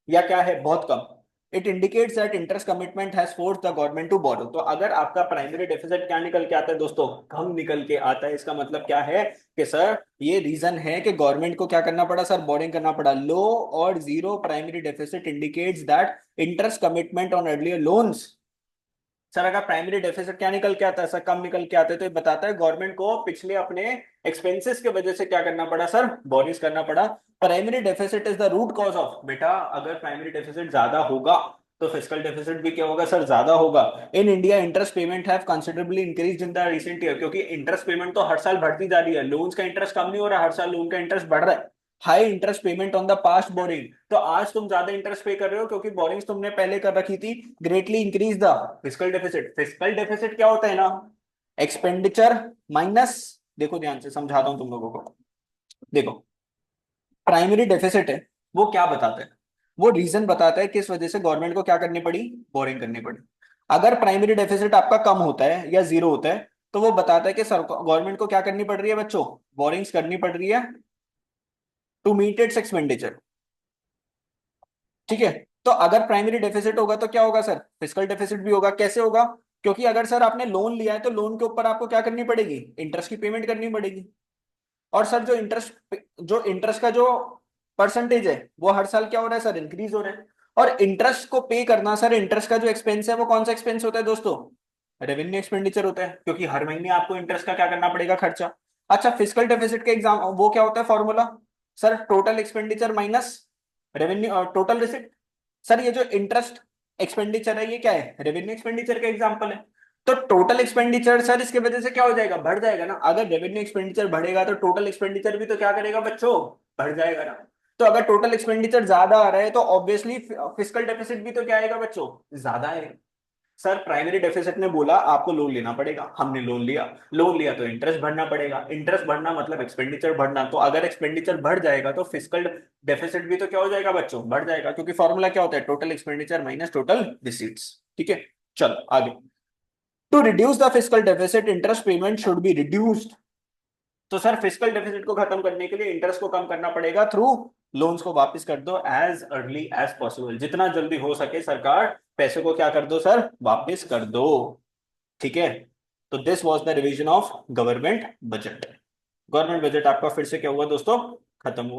या क्या है बहुत कम, it indicates that interest commitment has forced the government to borrow. तो अगर आपका प्राइमरी डेफिसिट क्या निकल के आता है दोस्तों, कम निकल के आता है, इसका मतलब क्या है कि सर ये रीजन है कि गवर्नमेंट को क्या करना पड़ा सर, बोरिंग करना पड़ा। लो और zero primary deficit indicates that interest commitment on earlier loans. Sir अगर प्राइमरी डेफिसिट क्या निकल के आता है सर, कम निकल के आता है, तो ये बताता है गवर्नमेंट को पिछले अपने एक्सपेंसेस की वजह से क्या करना पड़ा सर, बोरिंग्स करना पड़ा। Primary deficit is the root cause of, बेटा अगर प्राइमरी डेफिसिट ज्यादा होगा तो फिस्कल डेफिसिट भी क्या होगा सर, ज्यादा होगा। In India interest payment have considerably increase in the recent year, क्योंकि इंटरेस्ट पेमेंट तो हर साल बढ़ती जा रही है, लोन्स का इंटरेस्ट कम नहीं हो रहा, हर साल लोन का इंटरेस्ट बढ़ रहा है। High interest payment on the past boring, तो आज तुम ज्यादा इंटरेस्ट पे कर रहे हो क्योंकि बोरिंग्स तुमने पहले कर रखी थी, greatly increase the fiscal deficit. Fiscal deficit क्या होता है ना, एक्सपेंडिचर माइनस, देखो ध्यान से समझाता हूं तुम लोगों को, देखो प्राइमरी डेफिसिट है वो क्या बताता है, वो रीजन बताता है किस वजह से गवर्नमेंट को क्या करनी पड़ी, बोरिंग करनी पड़ी। अगर प्राइमरी डेफिसिट आपका कम होता है या जीरो होता है तो वो बताता है कि सर गवर्नमेंट को क्या करनी पड़ रही है बच्चों, बोरिंग्स करनी पड़ रही है टू मीट इट्स एक्सपेंडिचर। ठीक है, तो अगर प्राइमरी डेफिसिट होगा तो क्या होगा सर, फिस्कल डेफिसिट भी होगा। कैसे होगा, क्योंकि अगर सर आपने लोन लिया है तो लोन के ऊपर आपको क्या करनी पड़ेगी, इंटरेस्ट की पेमेंट करनी पड़ेगी। और सर जो इंटरेस्ट का जो परसेंटेज है वो हर साल क्या हो रहा है सर, इंक्रीज हो रहा है। और इंटरेस्ट को पे करना, सर इंटरेस्ट का जो एक्सपेंस है वो कौन सा एक्सपेंस होता है दोस्तों, रेवेन्यू एक्सपेंडिचर होता है, क्योंकि हर महीने आपको इंटरेस्ट का क्या करना पड़ेगा, खर्चा। अच्छा, फिजिकल डेफिसिट के एग्जाम वो क्या होता है formula, sir total expenditure minus revenue और टोटल रिसिप्ट। सर ये जो इंटरेस्ट एक्सपेंडिचर है ये क्या है, रेवेन्यू एक्सपेंडिचर का एग्जांपल है। तो टोटल एक्सपेंडिचर सर इसके वजह से क्या हो जाएगा, बढ़ जाएगा ना। अगर रेवेन्यू एक्सपेंडिचर बढ़ेगा तो टोटल एक्सपेंडिचर भी तो क्या करेगा बच्चों, बढ़ जाएगा ना। तो अगर टोटल एक्सपेंडिचर ज्यादा आ रहा है तो ऑब्वियसली फिजिकल डेफिसिट भी तो क्या आएगा बच्चों, ज्यादा आएगा। सर प्राइमरी डेफिसिट ने बोला आपको लोन लेना पड़ेगा, हमने लोन लिया, लोन लिया तो इंटरेस्ट भरना पड़ेगा, इंटरेस्ट भरना मतलब एक्सपेंडिचर बढ़ना, तो अगर एक्सपेंडिचर बढ़ जाएगा तो फिजिकल डेफिसिट भी तो क्या हो जाएगा बच्चों, बढ़ जाएगा, क्योंकि फॉर्मूला क्या होता है, total expenditure minus total receipts. ठीक है, चलो आगे। To reduce the physical deficit interest payment should be reduced. तो सर फिजिकल डेफिसिट को खत्म करने के लिए इंटरेस्ट को कम करना पड़ेगा थ्रू लोन्स को वापस कर दो एज अर्ली एज पॉसिबल, जितना जल्दी हो सके सरकार पैसे को क्या कर दो सर, वापस कर दो। ठीक है, तो this was the revision of government budget. Government budget आपका फिर से क्या हुआ दोस्तों, खत्म हुआ।